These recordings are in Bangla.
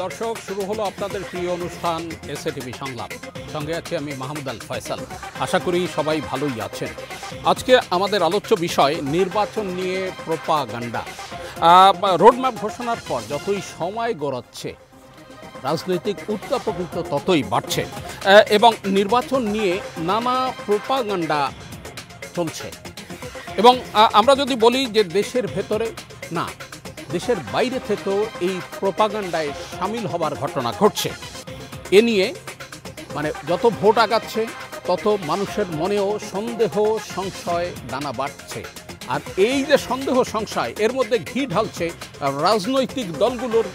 দর্শক, শুরু হলো আপনাদের প্রিয় অনুষ্ঠান এসএটিভি সংলাপ। সঙ্গে আছি আমি মাহমুদ আল ফয়সাল। আশা করি সবাই ভালোই আছেন। আজকে আমাদের আলোচ্য বিষয় নির্বাচন নিয়ে প্রোপাগান্ডা। রোডম্যাপ ঘোষণার পর যতই সময় গড়াচ্ছে, রাজনৈতিক উত্তাপ কিন্তু ততই বাড়ছে এবং নির্বাচন নিয়ে নানা প্রোপাগান্ডা চলছে। এবং আমরা যদি বলি যে দেশের ভেতরে না, দেশের বাইরে থেকেও এই প্রোপাগান্ডায় সামিল হবার ঘটনা ঘটছে। এ নিয়ে মানে যত ভোট আগাচ্ছে তত মানুষের মনেও সন্দেহ সংশয় দানা বাড়ছে। আর এই যে সন্দেহ সংশয়, এর মধ্যে ঘি ঢালছে রাজনৈতিক দলগুলোর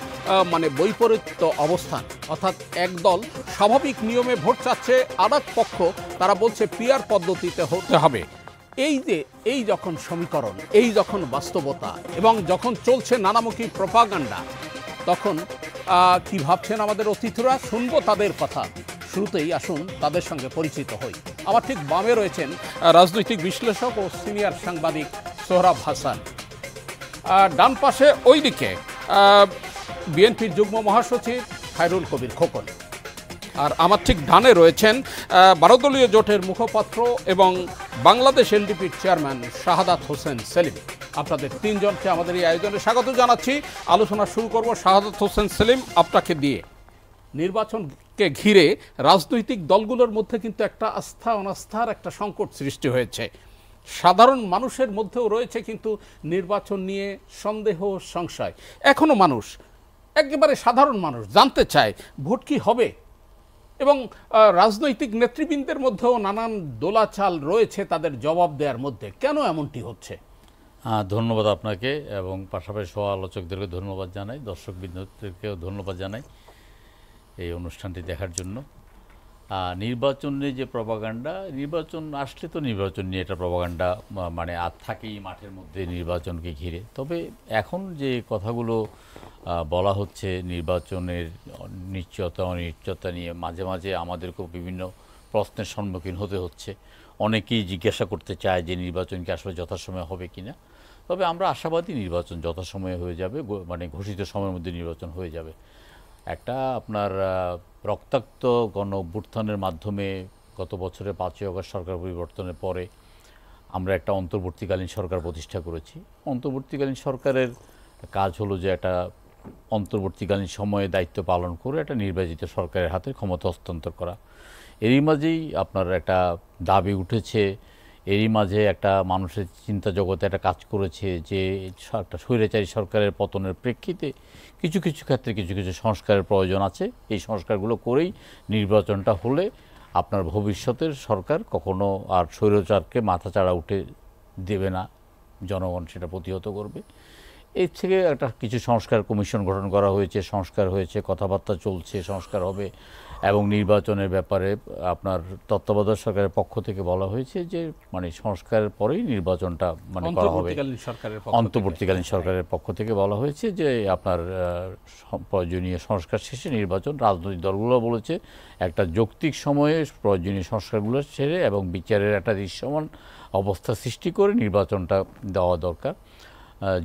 মানে বৈপরীত্য অবস্থান। অর্থাৎ এক দল স্বাভাবিক নিয়মে ভোট চাচ্ছে, আর এক পক্ষ তারা বলছে পিআর পদ্ধতিতে হতে হবে। এই যখন সমীকরণ, এই যখন বাস্তবতা এবং যখন চলছে নানামুখী প্রোপাগান্ডা, তখন কি ভাবছেন আমাদের অতিথিরা? শুনবো তাদের কথা। শুরুতেই আসুন তাদের সঙ্গে পরিচিত হই। আমার ঠিক বামে রয়েছেন রাজনৈতিক বিশ্লেষক ও সিনিয়র সাংবাদিক সোহরাব হাসান। ডান পাশে ওইদিকে বিএনপির যুগ্ম মহাসচিব খায়রুল কবির খোকন। আর আমার ঠিক ডানে রয়েছেন 12 দলীয় জোটের মুখপাত্র এবং বাংলাদেশ এলডিপির চেয়ারম্যান শাহাদাত হোসেন সেলিম। আপনাদের তিনজনকে আমাদের এই আয়োজনে স্বাগত জানাচ্ছি। আলোচনা শুরু করব শাহাদাত হোসেন সেলিম আপনাকে দিয়ে। নির্বাচনকে ঘিরে রাজনৈতিক দলগুলোর মধ্যে কিন্তু একটা আস্থা অনাস্থার একটা সংকট সৃষ্টি হয়েছে। সাধারণ মানুষের মধ্যেও রয়েছে কিন্তু নির্বাচন নিয়ে সন্দেহ সংশয়। এখনো মানুষ, একেবারে সাধারণ মানুষ জানতে চায় ভোট কি হবে, এবং রাজনৈতিক নেতৃবৃন্দের মধ্যেও নানান দোলাচাল রয়েছে তাদের জবাব দেওয়ার মধ্যে। কেন এমনটি হচ্ছে? ধন্যবাদ আপনাকে এবং পাশাপাশি সহ আলোচকদেরকে ধন্যবাদ জানাই, দর্শকবৃন্দদেরকেও ধন্যবাদ জানাই এই অনুষ্ঠানটি দেখার জন্য। নির্বাচন নিয়ে যে প্রপাগান্ডা, নির্বাচন আসলে তো নির্বাচন নিয়ে এটা প্রপাগান্ডা মানে আর থাকেই মাঠের মধ্যে নির্বাচনকে ঘিরে। তবে এখন যে কথাগুলো বলা হচ্ছে নির্বাচনের নিশ্চয়তা অনিশ্চয়তা নিয়ে, মাঝে মাঝে আমাদেরকেও বিভিন্ন প্রশ্নের সম্মুখীন হতে হচ্ছে। অনেকেই জিজ্ঞাসা করতে চায় যে নির্বাচন কি আসলে যথাসময়ে হবে কি না। তবে আমরা আশাবাদী নির্বাচন যথাসময়ে হয়ে যাবে, মানে ঘোষিত সময়ের মধ্যে নির্বাচন হয়ে যাবে। একটা আপনার রক্তাক্ত গণ অভ্যুত্থানের মাধ্যমে গত বছরের 5ই আগস্ট সরকার পরিবর্তনের পরে আমরা একটা অন্তর্বর্তীকালীন সরকার প্রতিষ্ঠা করেছি। অন্তর্বর্তীকালীন সরকারের কাজ হলো যে একটা অন্তর্বর্তীকালীন সময়ে দায়িত্ব পালন করে একটা নির্বাচিত সরকারের হাতে ক্ষমতা হস্তান্তর করা। এরই মাঝেই আপনার একটা দাবি উঠেছে, এরই মাঝে একটা মানুষের চিন্তা জগতে একটা কাজ করেছে যে একটা স্বৈরাচারী সরকারের পতনের প্রেক্ষিতে কিছু কিছু ক্ষেত্রে কিছু কিছু সংস্কারের প্রয়োজন আছে। এই সংস্কারগুলো করেই নির্বাচনটা হলে আপনার ভবিষ্যতের সরকার কখনো আর স্বৈরাচারকে মাথাচাড়া উঠে দেবে না, জনগণ সেটা প্রতিহত করবে। এর থেকে একটা কিছু সংস্কার কমিশন গঠন করা হয়েছে, সংস্কার হয়েছে, কথাবার্তা চলছে, সংস্কার হবে। এবং নির্বাচনের ব্যাপারে আপনার তত্ত্বাবধায়ক সরকারের পক্ষ থেকে বলা হয়েছে যে মানে সংস্কারের পরেই নির্বাচনটা মানে করা হবে। অন্তর্বর্তীকালীন সরকারের পক্ষ থেকে বলা হয়েছে যে আপনার প্রয়োজনীয় সংস্কার শেষে নির্বাচন। রাজনৈতিক দলগুলো বলেছে একটা যৌক্তিক সময়ে প্রয়োজনীয় সংস্কারগুলো ছেড়ে এবং বিচারের একটা দৃশ্যমান অবস্থা সৃষ্টি করে নির্বাচনটা দেওয়া দরকার।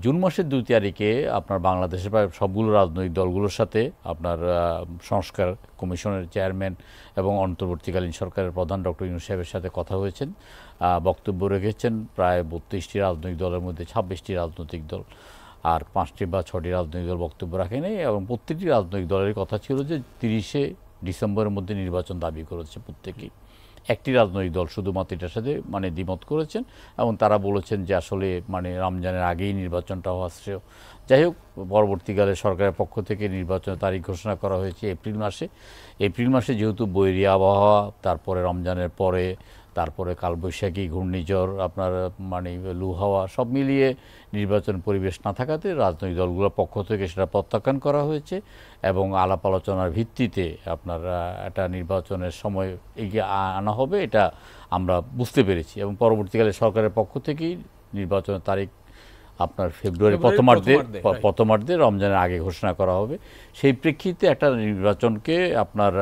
জুন মাসের 2 তারিখে আপনার বাংলাদেশের প্রায় সবগুলো রাজনৈতিক দলগুলোর সাথে আপনার সংস্কার কমিশনের চেয়ারম্যান এবং অন্তর্বর্তীকালীন সরকারের প্রধান ডক্টর ইউনূস সাহেবের সাথে কথা হয়েছেন, বক্তব্য রেখেছেন। প্রায় 32টি রাজনৈতিক দলের মধ্যে 26টি রাজনৈতিক দল আর 5টি বা 6টি রাজনৈতিক দল বক্তব্য রাখেনি। এবং প্রত্যেকটি রাজনৈতিক দলের কথা ছিল যে 30শে ডিসেম্বরের মধ্যে নির্বাচন দাবি করেছে প্রত্যেকেই। একটি রাজনৈতিক দল শুধুমাত্র এটার সাথে মানে দ্বিমত করেছেন এবং তারা বলেছেন যে আসলে মানে রমজানের আগেই নির্বাচনটা হওয়া শ্রেয়। যাই হোক, পরবর্তীকালে সরকারের পক্ষ থেকে নির্বাচনের তারিখ ঘোষণা করা হয়েছে এপ্রিল মাসে। এপ্রিল মাসে যেহেতু বৈরী আবহাওয়া, তারপরে রমজানের পরে, তারপরে কালবৈশাখী, ঘূর্ণিঝড়, আপনার মানে লু হাওয়া, সব মিলিয়ে নির্বাচন পরিবেশ না থাকাতে রাজনৈতিক দলগুলোর পক্ষ থেকে সেটা প্রত্যাখ্যান করা হয়েছে এবং আলাপ আলোচনার ভিত্তিতে আপনার একটা নির্বাচনের সময় এগিয়ে আনা হবে, এটা আমরা বুঝতে পেরেছি। এবং পরবর্তীকালে সরকারের পক্ষ থেকেই নির্বাচনের তারিখ আপনার ফেব্রুয়ারি প্রথমার্ধে রমজানের আগে ঘোষণা করা হবে। সেই প্রেক্ষিতে একটা নির্বাচনকে আপনার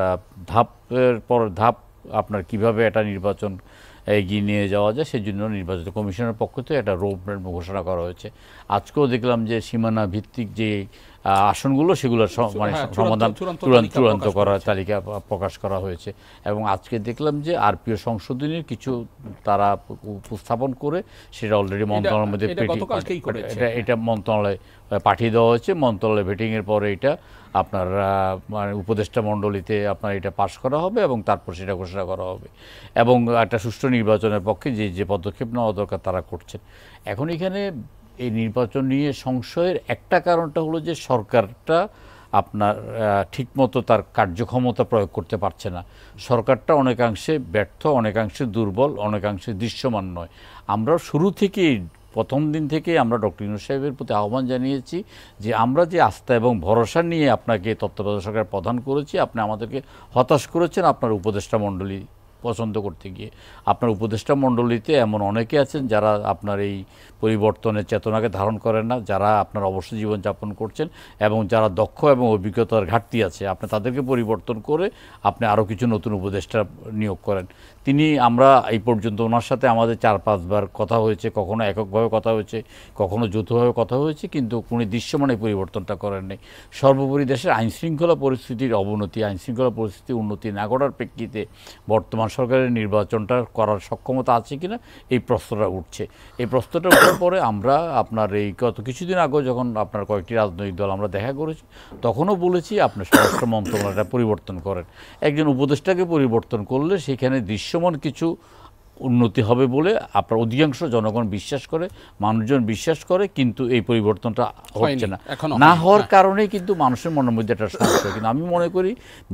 ধাপের পর ধাপ আপনার কিভাবে একটা নির্বাচন এগিয়ে নিয়ে যাওয়া যায় সেজন্য নির্বাচিত কমিশনের পক্ষ থেকে একটা রোডম্যাপ ঘোষণা করা হয়েছে। আজকেও দেখলাম যে সীমানা ভিত্তিক যে আসনগুলো সেগুলোর মানে সমাধান চূড়ান্ত করার তালিকা প্রকাশ করা হয়েছে। এবং আজকে দেখলাম যে আরপিও সংশোধনীর কিছু তারা উপস্থাপন করে সেটা অলরেডি মন্ত্রণালয়ের মধ্যে এটা মন্ত্রণালয়ে পাঠিয়ে দেওয়া হয়েছে। মন্ত্রণালয় ভেটিংয়ের পরে এটা আপনার মানে উপদেষ্টা মণ্ডলীতে আপনার এটা পাস করা হবে এবং তারপর সেটা ঘোষণা করা হবে এবং একটা সুষ্ঠু নির্বাচনের পক্ষে যে পদক্ষেপ নেওয়া দরকার তারা করছেন। এখন এখানে এই নির্বাচন নিয়ে সংশয়ের একটা কারণটা হলো যে সরকারটা আপনার ঠিকমতো তার কার্যক্ষমতা প্রয়োগ করতে পারছে না। সরকারটা অনেকাংশে ব্যর্থ, অনেকাংশে দুর্বল, অনেকাংশে দৃশ্যমান নয়। আমরা শুরু থেকেই প্রথম দিন থেকে আমরা ডক্টর ইউনূস সাহেবের প্রতি আহ্বান জানিয়েছি যে আমরা যে আস্থা এবং ভরসা নিয়ে আপনাকে তত্ত্বাবধায়ক সরকার প্রদান করেছি, আপনি আমাদেরকে হতাশ করেছেন আপনার উপদেষ্টা মণ্ডলী পছন্দ করতে গিয়ে। আপনার উপদেষ্টা মণ্ডলীতে এমন অনেকে আছেন যারা আপনার এই পরিবর্তনের চেতনাকে ধারণ করেন না, যারা আপনার অবশ্য জীবনযাপন করছেন এবং যারা দক্ষ এবং অভিজ্ঞতার ঘাটতি আছে, আপনি তাদেরকে পরিবর্তন করে আপনি আরও কিছু নতুন উপদেষ্টা নিয়োগ করেন। আমরা এই পর্যন্ত ওনার সাথে আমাদের 4-5 বার কথা হয়েছে, কখনো এককভাবে কথা হয়েছে, কখনো যৌথভাবে কথা হয়েছে, কিন্তু কোনো দৃশ্যমান এই পরিবর্তনটা করেন নাই। সর্বোপরি দেশের আইনশৃঙ্খলা পরিস্থিতির অবনতি, আইনশৃঙ্খলা পরিস্থিতি উন্নতি না করার প্রেক্ষিতে বর্তমান সরকারের নির্বাচনটা করার সক্ষমতা আছে কিনা এই প্রশ্নটা উঠছে। এই প্রশ্নটা ওঠার পরে আমরা আপনার এই গত কিছুদিন আগে যখন আপনার কয়েকটি রাজনৈতিক দল আমরা দেখা করেছি, তখনও বলেছি আপনার স্বরাষ্ট্র মন্ত্রণালয়টা পরিবর্তন করেন। একজন উপদেষ্টাকে পরিবর্তন করলে সেখানে দৃশ্যমান কিছু উন্নতি হবে বলে আপনার অধিকাংশ জনগণ বিশ্বাস করে, মানুষজন বিশ্বাস করে, কিন্তু এই পরিবর্তনটা হচ্ছে না হওয়ার কারণে কিন্তু মানুষের মনের মধ্যে একটা সমস্যা। কিন্তু আমি মনে করি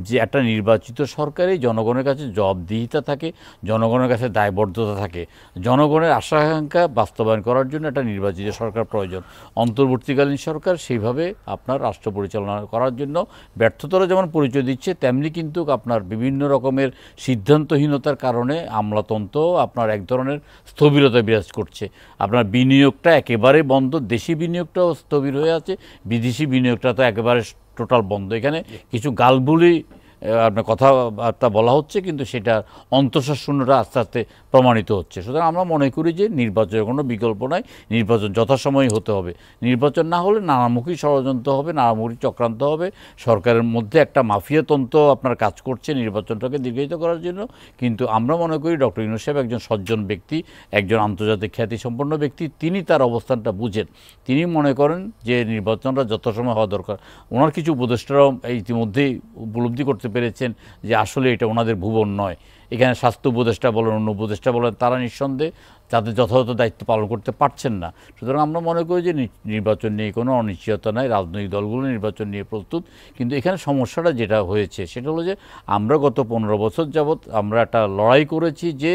যে একটা নির্বাচিত সরকারে জনগণের কাছে জবাবদিহিতা থাকে, জনগণের কাছে দায়বদ্ধতা থাকে, জনগণের আশা আকাঙ্ক্ষা বাস্তবায়ন করার জন্য একটা নির্বাচিত সরকার প্রয়োজন। অন্তর্বর্তীকালীন সরকার সেইভাবে আপনার রাষ্ট্র পরিচালনা করার জন্য ব্যর্থতারা যেমন পরিচয় দিচ্ছে, তেমনি কিন্তু আপনার বিভিন্ন রকমের সিদ্ধান্তহীনতার কারণে আমলাতন্ত্র আপনার এক ধরনের স্থবিরতা বিরাজ করছে। আপনার বিনিয়োগটা একেবারে বন্ধ, দেশি বিনিয়োগটাও স্থবির হয়ে আছে, বিদেশি বিনিয়োগটা তো একেবারে টোটাল বন্ধ। এখানে কিছু গালবুলি আপনার কথাবার্তা বলা হচ্ছে, কিন্তু সেটা অন্তঃসার শূন্যটা আস্তে আস্তে প্রমাণিত হচ্ছে। সুতরাং আমরা মনে করি যে নির্বাচনের কোনো বিকল্প নাই, নির্বাচন যথাসময়ে হতে হবে। নির্বাচন না হলে নানামুখী ষড়যন্ত্র হবে, নানামুখী চক্রান্ত হবে। সরকারের মধ্যে একটা মাফিয়াতন্ত্র আপনার কাজ করছে নির্বাচনটাকে দীর্ঘায়িত করার জন্য। কিন্তু আমরা মনে করি ডক্টর ইউনূস সাহেব একজন সজ্জন ব্যক্তি, একজন আন্তর্জাতিক খ্যাতিসম্পন্ন ব্যক্তি। তিনি তার অবস্থানটা বুঝেন, তিনি মনে করেন যে নির্বাচনটা যথাসময় হওয়া দরকার। ওনার কিছু উপদেষ্টারাও ইতিমধ্যেই উপলব্ধি করতে পেরেছেন যে আসলে এটা ওনাদের ভুবন নয়। এখানে স্বাস্থ্য উপদেষ্টা বলেন, অন্য উপদেষ্টা বলেন, তারা নিঃসন্দেহে তাদের যথাযথ দায়িত্ব পালন করতে পারছেন না। সুতরাং আমরা মনে করি যে নির্বাচন নিয়ে কোনো অনিশ্চয়তা নাই, রাজনৈতিক দলগুলো নির্বাচন নিয়ে প্রস্তুত। কিন্তু এখানে সমস্যাটা যেটা হয়েছে সেটা হলো যে আমরা গত 15 বছর যাবৎ আমরা একটা লড়াই করেছি যে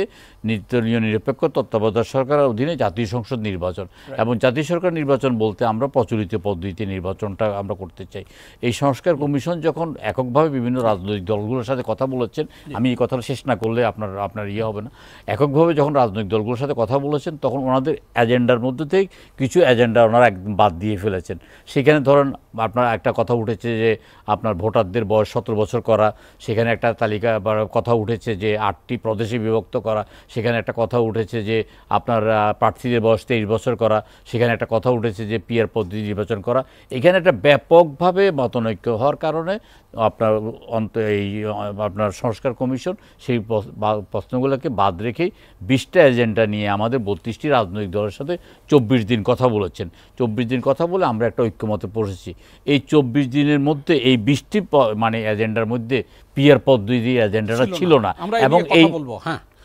নিরপেক্ষ তত্ত্বাবধায়ক সরকারের অধীনে জাতীয় সংসদ নির্বাচন, এবং জাতীয় সরকার নির্বাচন বলতে আমরা প্রচলিত পদ্ধতিতে নির্বাচনটা আমরা করতে চাই। এই সংস্কার কমিশন যখন এককভাবে বিভিন্ন রাজনৈতিক দলগুলোর সাথে কথা বলেছেন, আমি এই কথাটা শেষ না করলে আপনার ইয়ে হবে না, এককভাবে যখন রাজনৈতিক দলগুলোর সাথে কথা বলেছেন, তখন ওনাদের এজেন্ডার মধ্যে থেকে কিছু এজেন্ডা ওনারা একদম বাদ দিয়ে ফেলেছেন। সেখানে ধরেন আপনার একটা কথা উঠেছে যে আপনার ভোটারদের বয়স 17 বছর করা, সেখানে একটা তালিকা বা কথা উঠেছে যে 8টি প্রদেশে বিভক্ত করা, সেখানে একটা কথা উঠেছে যে আপনার প্রার্থীদের বয়স 23 বছর করা, সেখানে একটা কথা উঠেছে যে পিআর পদ্ধতি নির্বাচন করা। এখানে একটা ব্যাপকভাবে মতনৈক্য হওয়ার কারণে আপনার সংস্কার কমিশন সেই প্রশ্নগুলোকে বাদ রেখেই 20টা এজেন্ডা নিয়ে আমাদের 32টি রাজনৈতিক দলের সাথে 24 দিন কথা বলেছেন। 24 দিন কথা বলে আমরা একটা ঐক্যমতে পৌঁছেছি। এই 24 দিনের মধ্যে এই 20টি মানে এজেন্ডার মধ্যে পিআর পদ্ধতির এজেন্ডাটা ছিল না, এবং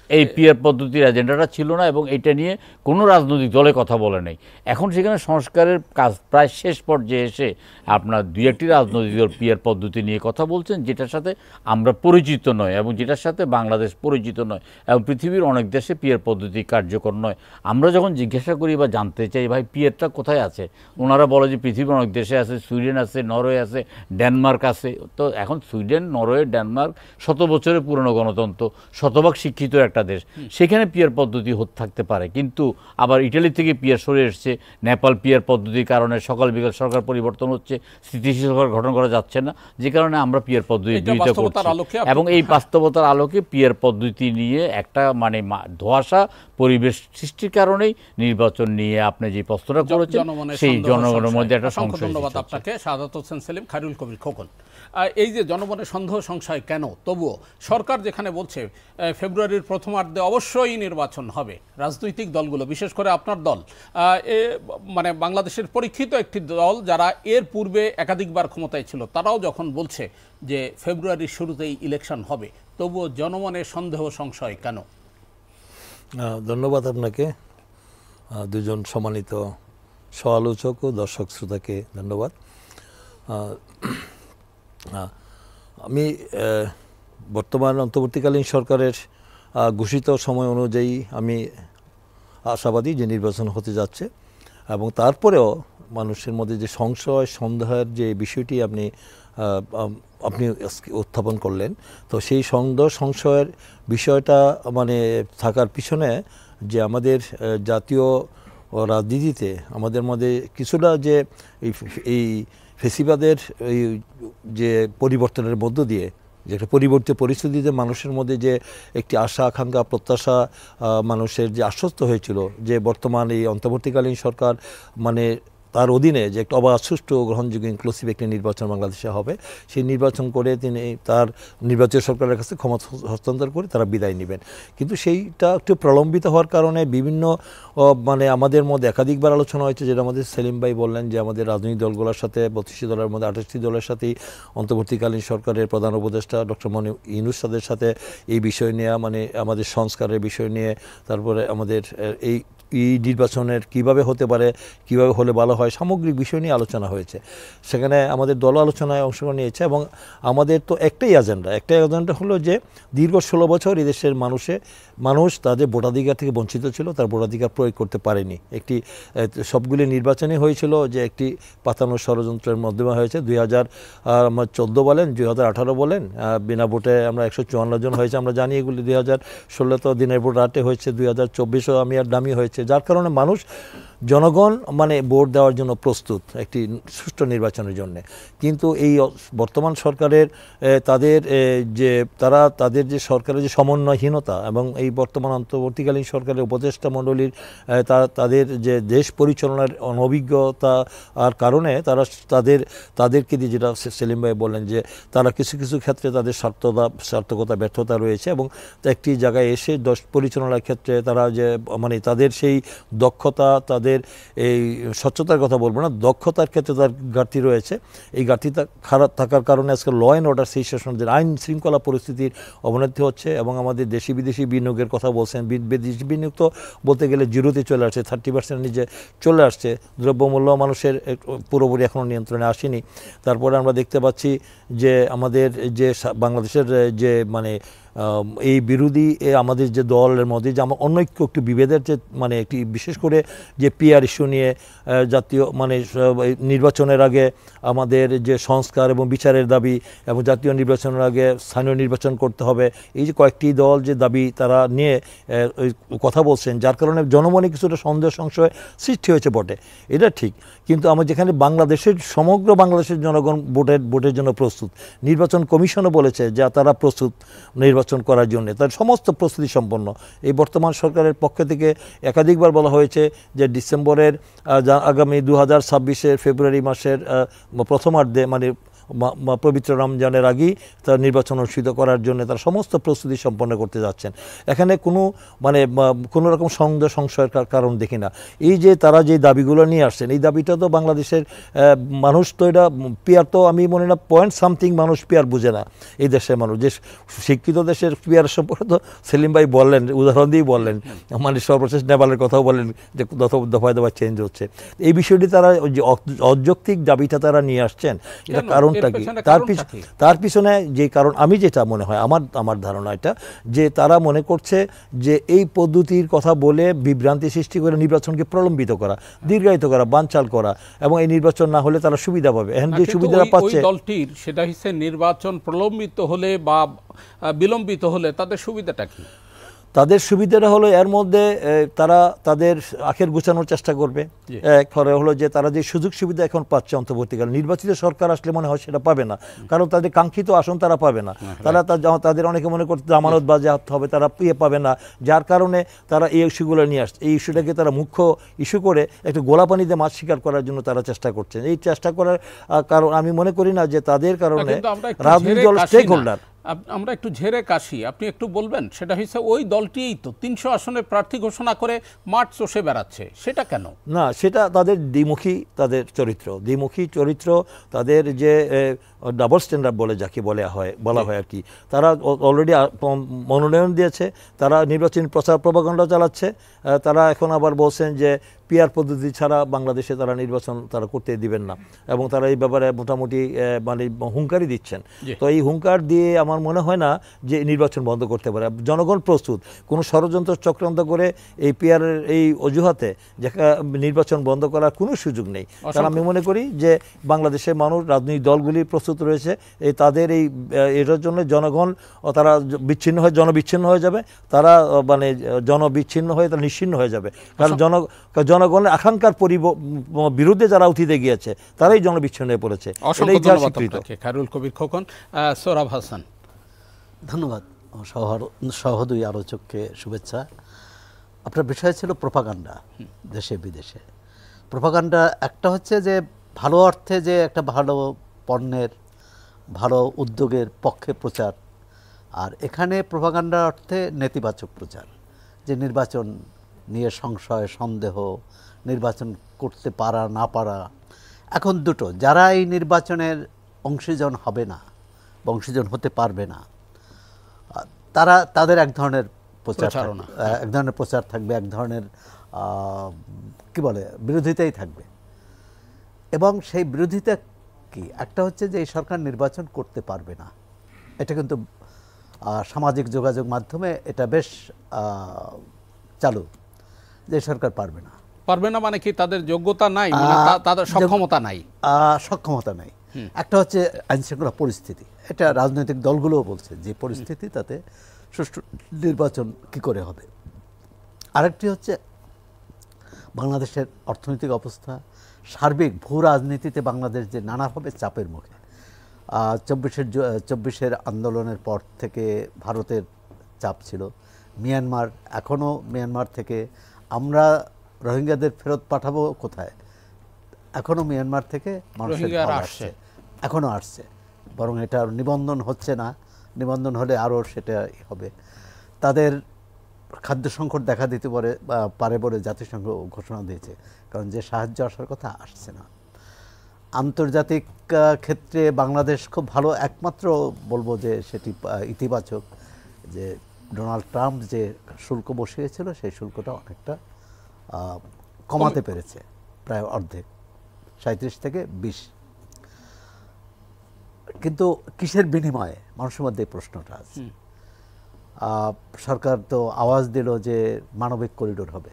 এই পিআর পদ্ধতির এজেন্ডাটা ছিল না, এবং এটা নিয়ে কোনো রাজনৈতিক দলে কথা বলে নেই। এখন সেখানে সংস্কারের কাজ প্রায় শেষ পর্যায়ে এসে আপনার 2-1টি রাজনৈতিক দল পিআর পদ্ধতি নিয়ে কথা বলছেন, যেটার সাথে আমরা পরিচিত নয় এবং যেটার সাথে বাংলাদেশ পরিচিত নয়, এবং পৃথিবীর অনেক দেশে পিআর পদ্ধতি কার্যকর নয়। আমরা যখন জিজ্ঞাসা করি বা জানতে চাই ভাই পিআরটা কোথায় আছে, ওনারা বলে যে পৃথিবীর অনেক দেশে আছে, সুইডেন আছে, নরওয়ে আছে, ডেনমার্ক আছে। তো এখন সুইডেন, নরওয়ে, ডেনমার্ক 100 বছরের পুরনো গণতন্ত্র, শতভাগ শিক্ষিত একটা বাংলাদেশ, সেখানে পিয়ার পদ্ধতি থাকতে পারে, কিন্তু আবার ইটালি থেকে পিয়ার সরে এসছে, নেপাল পিয়ার পদ্ধতির কারণে সকাল বিকাল সরকার পরিবর্তন হচ্ছে, স্থিতিশীল সরকার গঠন করা যাচ্ছে না, যে কারণে আমরা পিয়ার পদ্ধতি দুইটা করছি। এবং এই বাস্তবতার আলোকে পিয়ার পদ্ধতি নিয়ে একটা মানে ধোঁয়াশা পরিবেশ সৃষ্টির কারণেই নির্বাচন নিয়ে আপনি যে প্রশ্নটা করেছেন সেই জনগণের মধ্যে একটা সংশয়। ধন্যবাদ আপনাকে শাহাদাত হোসেন সেলিম, খায়রুল কবির খোকন। এই যে জনমনে সন্দেহ সংশয় কেন, তবুও সরকার যেখানে বলছে ফেব্রুয়ারির প্রথমার্ধে অবশ্যই নির্বাচন হবে, রাজনৈতিক দলগুলো বিশেষ করে আপনার দল মানে বাংলাদেশের পরীক্ষিত একটি দল যারা এর পূর্বে একাধিকবার ক্ষমতায় ছিল, তারাও যখন বলছে যে ফেব্রুয়ারির শুরুতেই ইলেকশন হবে, তবুও জনমনে সন্দেহ সংশয় কেন? ধন্যবাদ আপনাকে, দুজন সম্মানিত সমালোচক ও দর্শক শ্রোতাকে ধন্যবাদ। আমি বর্তমান অন্তর্বর্তীকালীন সরকারের ঘোষিত সময় অনুযায়ী আমি আশাবাদী যে নির্বাচন হতে যাচ্ছে, এবং তারপরেও মানুষের মধ্যে যে সংশয় সন্দেহের যে বিষয়টি আপনি উত্থাপন করলেন, তো সেই সন্দেহ সংশয়ের বিষয়টা মানে থাকার পিছনে যে আমাদের জাতীয় রাজনীতিতে আমাদের মধ্যে কিছুটা যে এই ফেসিবাদের এই যে পরিবর্তনের মধ্য দিয়ে যে একটা পরিবর্তিত পরিস্থিতিতে মানুষের মধ্যে যে একটি আশা আকাঙ্ক্ষা প্রত্যাশা মানুষের যে আশ্বস্ত হয়েছিল যে বর্তমান এই অন্তর্বর্তীকালীন সরকার মানে তার অধীনে যে একটা অবাধ সুষ্ঠু গ্রহণযোগ্য ইনক্লুসিভ একটি নির্বাচন বাংলাদেশে হবে, সেই নির্বাচন করে তিনি তার নির্বাচিত সরকারের কাছে ক্ষমতা হস্তান্তর করে তারা বিদায় নেবেন। কিন্তু সেইটা একটু প্রলম্বিত হওয়ার কারণে বিভিন্ন মানে আমাদের মধ্যে একাধিকবার আলোচনা হয়েছে, যেটা আমাদের সেলিম ভাই বললেন যে আমাদের রাজনৈতিক দলগুলোর সাথে 32টি দলের মধ্যে 28টি দলের সাথেই অন্তর্বর্তীকালীন সরকারের প্রধান উপদেষ্টা ডক্টর মোহাম্মদ ইউনূস সাহেবের সাথে এই বিষয় নিয়ে মানে আমাদের সংস্কারের বিষয় নিয়ে, তারপরে আমাদের এই নির্বাচনের কিভাবে হতে পারে, কিভাবে হলে ভালো হয়, সামগ্রিক বিষয় নিয়ে আলোচনা হয়েছে। সেখানে আমাদের দল আলোচনায় অংশগ্রহণ নিয়েছে এবং আমাদের তো একটাই এজেন্ডা হলো যে দীর্ঘ 16 বছর এই দেশের মানুষ তাদের ভোটাধিকার থেকে বঞ্চিত ছিল, তার ভোটাধিকার প্রয়োগ করতে পারেনি। একটি সবগুলি নির্বাচনই হয়েছিল যে একটি পাতানো ষড়যন্ত্রের মাধ্যমে হয়েছে। 2014 বলেন, 2018 বলেন, বিনা ভোটে আমরা 154 জন হয়েছে, আমরা জানি এগুলি। 2016 তো দিনের ভোট রাতে হয়েছে, 2024ও আমি আর দামি হয়েছে, যার কারণে জনগণ মানে ভোট দেওয়ার জন্য প্রস্তুত একটি সুষ্ঠু নির্বাচনের জন্য। কিন্তু এই বর্তমান সরকারের তাদের যে সরকারের যে সমন্বয়হীনতা এবং এই বর্তমান অন্তর্বর্তীকালীন সরকারের উপদেষ্টা মণ্ডলীর তাদের যে দেশ পরিচালনার অনভিজ্ঞতা আর কারণে তাদেরকে দিয়ে, যেটা সেলিম ভাই বললেন যে তারা কিছু কিছু ক্ষেত্রে তাদের সার্থকতা ব্যর্থতা রয়েছে, এবং একটি জায়গায় এসে দেশ পরিচালনার ক্ষেত্রে তারা যে মানে তাদের সেই দক্ষতা, তাদের এই স্বচ্ছতার কথা বলবো না, দক্ষতার ক্ষেত্রে তার ঘাটতি রয়েছে। এই ঘাটতিটা খারাপ থাকার কারণে আজকে ল অ্যান্ড অর্ডার সিচুয়েশনের আইন শৃঙ্খলা পরিস্থিতির অবনতি হচ্ছে, এবং আমাদের দেশি বিদেশি বিনিয়োগের কথা বলছেন। বিদেশি বিনিয়োগ তো বলতে গেলে জিরোতে চলে আসছে, 30% নিচে চলে আসছে। দ্রব্যমূল্য মানুষের পুরোপুরি এখনও নিয়ন্ত্রণে আসেনি। তারপরে আমরা দেখতে পাচ্ছি যে আমাদের যে বাংলাদেশের যে মানে এই বিরোধী আমাদের যে দলের মধ্যে যে আমার অনৈক্য একটু বিভেদের যে মানে একটি বিশেষ করে যে পিআর ইস্যু নিয়ে জাতীয় মানে নির্বাচনের আগে আমাদের যে সংস্কার এবং বিচারের দাবি, এবং জাতীয় নির্বাচনের আগে স্থানীয় নির্বাচন করতে হবে, এই যে কয়েকটি দল যে দাবি তারা নিয়ে কথা বলছেন, যার কারণে জনমনে কিছুটা সন্দেহ সংশয় সৃষ্টি হয়েছে বটে, এটা ঠিক। কিন্তু আমার যেখানে সমগ্র বাংলাদেশের জনগণ ভোটের জন্য প্রস্তুত, নির্বাচন কমিশনও বলেছে যে তারা প্রস্তুত নির্বাচন করার জন্য, তার সমস্ত প্রস্তুতি সম্পন্ন। এই বর্তমান সরকারের পক্ষ থেকে একাধিকবার বলা হয়েছে যে ডিসেম্বরের আগামী 2026-এর ফেব্রুয়ারি মাসের প্রথমার্ধে মানে পবিত্র রমজানের আগেই তার নির্বাচন অনুষ্ঠিত করার জন্য তারা সমস্ত প্রস্তুতি সম্পন্ন করতে যাচ্ছেন। এখানে কোনো রকম সংশয়ের কারণ দেখি না। এই যে তারা যে দাবিগুলো নিয়ে আসছেন, এই দাবিটা তো বাংলাদেশের মানুষ তো এটা পিয়ার তো আমি মনে না পয়েন্ট সামথিং মানুষ পিয়ার বুঝে না। এই দেশের মানুষ যে শিক্ষিত দেশের পিয়ার সম্পর্কে তো সেলিম ভাই বললেন, উদাহরণ দিয়েই বললেন, মানে সর্বশেষ নেপালের কথাও বললেন যে দফায় দফায় চেঞ্জ হচ্ছে। এই বিষয়টি তারা যে অযৌক্তিক দাবিটা তারা নিয়ে আসছেন, এটা কারণ তার পিছনে যে কারণ আমি যেটা মনে হয় আমার ধারণা এটা যে তারা মনে করছে যে এই পদ্ধতির কথা বলে বিভ্রান্তি সৃষ্টি করে নির্বাচনকে প্রলম্বিত করা, দীর্ঘায়িত করা, বানচাল করা, এবং এই নির্বাচন না হলে তারা সুবিধা পাবে। এখন যে সুবিধাটা পাচ্ছে দলটির সেটা হচ্ছে নির্বাচন প্রলম্বিত হলে বা বিলম্বিত হলে তাদের সুবিধাটা কি? তাদের সুবিধাটা হলো এর মধ্যে তারা তাদের আখের গুছানোর চেষ্টা করবে। এক হলো যে তারা যে সুযোগ সুবিধা এখন পাচ্ছে অন্তর্বর্তীকালে, নির্বাচিত সরকার আসলে মনে হয় সেটা পাবে না, কারণ তাদের কাঙ্ক্ষিত আসন তারা পাবে না। তারা তাদের অনেকে মনে করতে জামানত বাজেয়াপ্ত হবে, তারা পাবে না, যার কারণে তারা এই ইস্যুগুলো নিয়ে আসছে। এই ইস্যুটাকে তারা মুখ্য ইস্যু করে একটু গোলাপানিতে মাছ শিকার করার জন্য তারা চেষ্টা করছেন। এই চেষ্টা করার কারণ আমি মনে করি না যে তাদের কারণে রাজনৈতিক দল স্টেক হোল্ডার। আমরা একটু ঝেড়ে কাশি, আপনি একটু বলবেন সেটা হচ্ছে ওই দলটিই তো 300 আসনের প্রার্থী ঘোষণা করে মাঠ চষে বেড়াচ্ছে, সেটা কেন? না, সেটা তাদের দ্বিমুখী চরিত্র, তাদের যে ডাবল স্ট্যান্ডার্ড বলে যাকে বলা হয় আর কি। তারা অলরেডি মনোনয়ন দিয়েছে, তারা নির্বাচনী প্রচার প্রপাগান্ডা চালাচ্ছে, তারা এখন আবার বলছেন যে পিআর পদ্ধতি ছাড়া বাংলাদেশে তারা নির্বাচন তারা করতে দিবেন না, এবং তারা এই ব্যাপারে মোটামুটি মানে হুঙ্কারই দিচ্ছেন। তো এই হুঙ্কার দিয়ে আমার মনে হয় না যে নির্বাচন বন্ধ করতে পারে। জনগণ প্রস্তুত, কোনো ষড়যন্ত্র চক্রান্ত করে এই পিআরের এই অজুহাতে যে নির্বাচন বন্ধ করার কোনো সুযোগ নেই। কারণ আমি মনে করি যে বাংলাদেশের মানুষ, রাজনৈতিক দলগুলি প্রস্তুত রয়েছে এই তাদের এটার জন্য। জনগণ তারা জনবিচ্ছিন্ন হয়ে যাবে, তারা মানে জনবিচ্ছিন্ন হয়ে তারা নিশ্চিন্ন হয়ে যাবে, কারণ জনগণের আকাঙ্ক্ষার বিরুদ্ধে যারা উঠিতে গিয়েছে তারাই জনবিচ্ছিন্ন হয়ে পড়েছে। খায়রুল কবির খোকন। সোহরাব হাসান, ধন্যবাদ। সহদুই আলোচককে শুভেচ্ছা। আপনার বিষয় ছিল প্রোপাগান্ডা দেশে বিদেশে। প্রোপাগান্ডা একটা হচ্ছে যে ভালো অর্থে যে একটা ভালো পণ্যের ভালো উদ্যোগের পক্ষে প্রচার, আর এখানে প্রোপাগান্ডা অর্থে নেতিবাচক প্রচার, যে নির্বাচন নিয়ে সংশয় সন্দেহ, নির্বাচন করতে পারা না পারা। এখন দুটো, যারা এই নির্বাচনের অংশীজন হবে না বা অংশীজন হতে পারবে না, তাদের এক ধরনের প্রচার থাকবে, এক ধরনের কি বলে বিরোধিতাই থাকবে। এবং সেই বিরোধিতা কি, একটা হচ্ছে যে এই সরকার নির্বাচন করতে পারবে না, এটা কিন্তু সামাজিক যোগাযোগ মাধ্যমে এটা বেশ চালু, যে সরকার পারবে না মানে কি তাদের যোগ্যতা নাই, মানে তাদের সক্ষমতা নাই। একটা হচ্ছে আইনশৃঙ্খলা পরিস্থিতি, এটা রাজনৈতিক দলগুলোও বলছে যে পরিস্থিতি, তাতে সুষ্ঠু নির্বাচন কি করে হবে। আরেকটি হচ্ছে বাংলাদেশের অর্থনৈতিক অবস্থা, সার্বিক ভূ রাজনীতিতে বাংলাদেশ যে নানাভাবে চাপের মুখে। 24-এর আন্দোলনের পর থেকে ভারতের চাপ ছিল, মিয়ানমার, এখনও মিয়ানমার থেকে আমরা রোহিঙ্গাদের ফেরত পাঠাবো কোথায়, এখনও মিয়ানমার থেকে মানুষের আসছে, এখনও আসছে, বরং এটা নিবন্ধন হচ্ছে না, নিবন্ধন হলে আরও সেটা হবে। তাদের খাদ্য সংকট দেখা দিতে পারে বলে জাতিসংঘ ঘোষণা দিয়েছে, কারণ যে সাহায্য আসার কথা আসছে না। আন্তর্জাতিক ক্ষেত্রে বাংলাদেশ খুব ভালো, একমাত্র বলবো যে সেটি ইতিবাচক, যে ডোনাল্ড ট্রাম্প যে শুল্ক বসিয়েছিল সেই শুল্কটা অনেকটা কমাতে পেরেছে, প্রায় অর্ধেক, 37 থেকে 20। কিন্তু কিসের বিনিময়ে, মানুষের মধ্যে এই প্রশ্নটা আছে। সরকার তো আওয়াজ দিল যে মানবিক করিডোর হবে,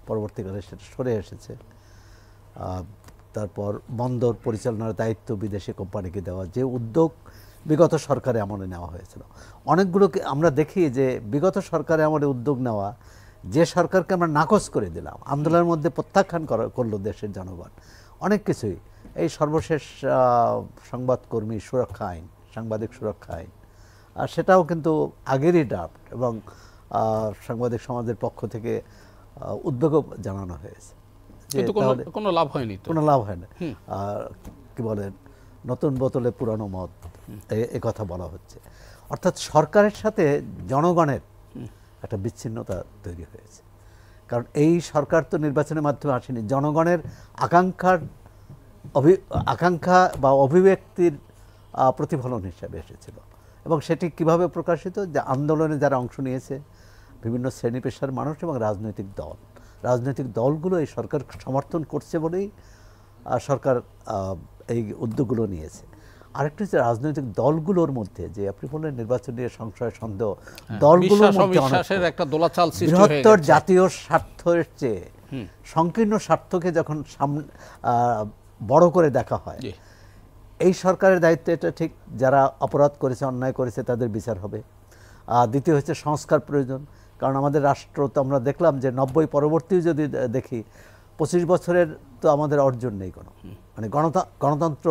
পরবর্তীকালে সেটা সরে এসেছে। তারপর বন্দর পরিচালনার দায়িত্ব বিদেশি কোম্পানিকে দেওয়া, যে উদ্যোগ বিগত সরকারে আমলে নেওয়া হয়েছিল। অনেকগুলোকে আমরা দেখি যে বিগত সরকারে আমলে উদ্যোগ নেওয়া, যে সরকারকে আমরা নাকচ করে দিলাম, আন্দোলনের মধ্যে প্রত্যাখ্যান করলো দেশের জনগণ, অনেক কিছুই। এই সর্বশেষ সংবাদকর্মী সুরক্ষা আইন, সাংবাদিক সুরক্ষা আইন, আর সেটাও কিন্তু আগেরই ড্রাফট, এবং সাংবাদিক সমাজের পক্ষ থেকে উদ্বেগও জানানো হয়েছে, কোনো লাভ হয়নি। কি বলেন, নতুন বোতলে পুরানো মদ, এ কথা বলা হচ্ছে। অর্থাৎ সরকারের সাথে জনগণের একটা বিচ্ছিন্নতা তৈরি হয়েছে, কারণ এই সরকার তো নির্বাচনের মাধ্যমে আসেনি, জনগণের আকাঙ্ক্ষা বা অভিব্যক্তির প্রতিফলন হিসাবে এসেছিল। এবং সেটি কিভাবে প্রকাশিত, যে আন্দোলনে যারা অংশ নিয়েছে, বিভিন্ন শ্রেণী পেশার মানুষ এবং রাজনৈতিক দলগুলো এই সরকার সমর্থন করছে বলেই সরকার এই উদ্যোগগুলো নিয়েছে। আরেকটি হচ্ছে রাজনৈতিক দলগুলোর মধ্যে, যে আপনি বললেন নির্বাচন নিয়ে সংশয় সন্দেহ, দলগুলোর মধ্যে একটা দোলাচাল সৃষ্টি হয়ে গেছে। বৃহত্তর জাতীয় স্বার্থের চেয়ে সংকীর্ণ স্বার্থকে যখন বড় করে দেখা হয়, এই সরকারের দায়িত্ব এটা ঠিক, যারা অপরাধ করেছে, অন্যায় করেছে, তাদের বিচার হবে। দ্বিতীয় হচ্ছে সংস্কার প্রয়োজন, কারণ আমাদের রাষ্ট্র তো আমরা দেখলাম যে 90 পরবর্তী যদি দেখি 25 বছরের তো আমাদের অর্জন নেই কোনো, মানে গণতন্ত্র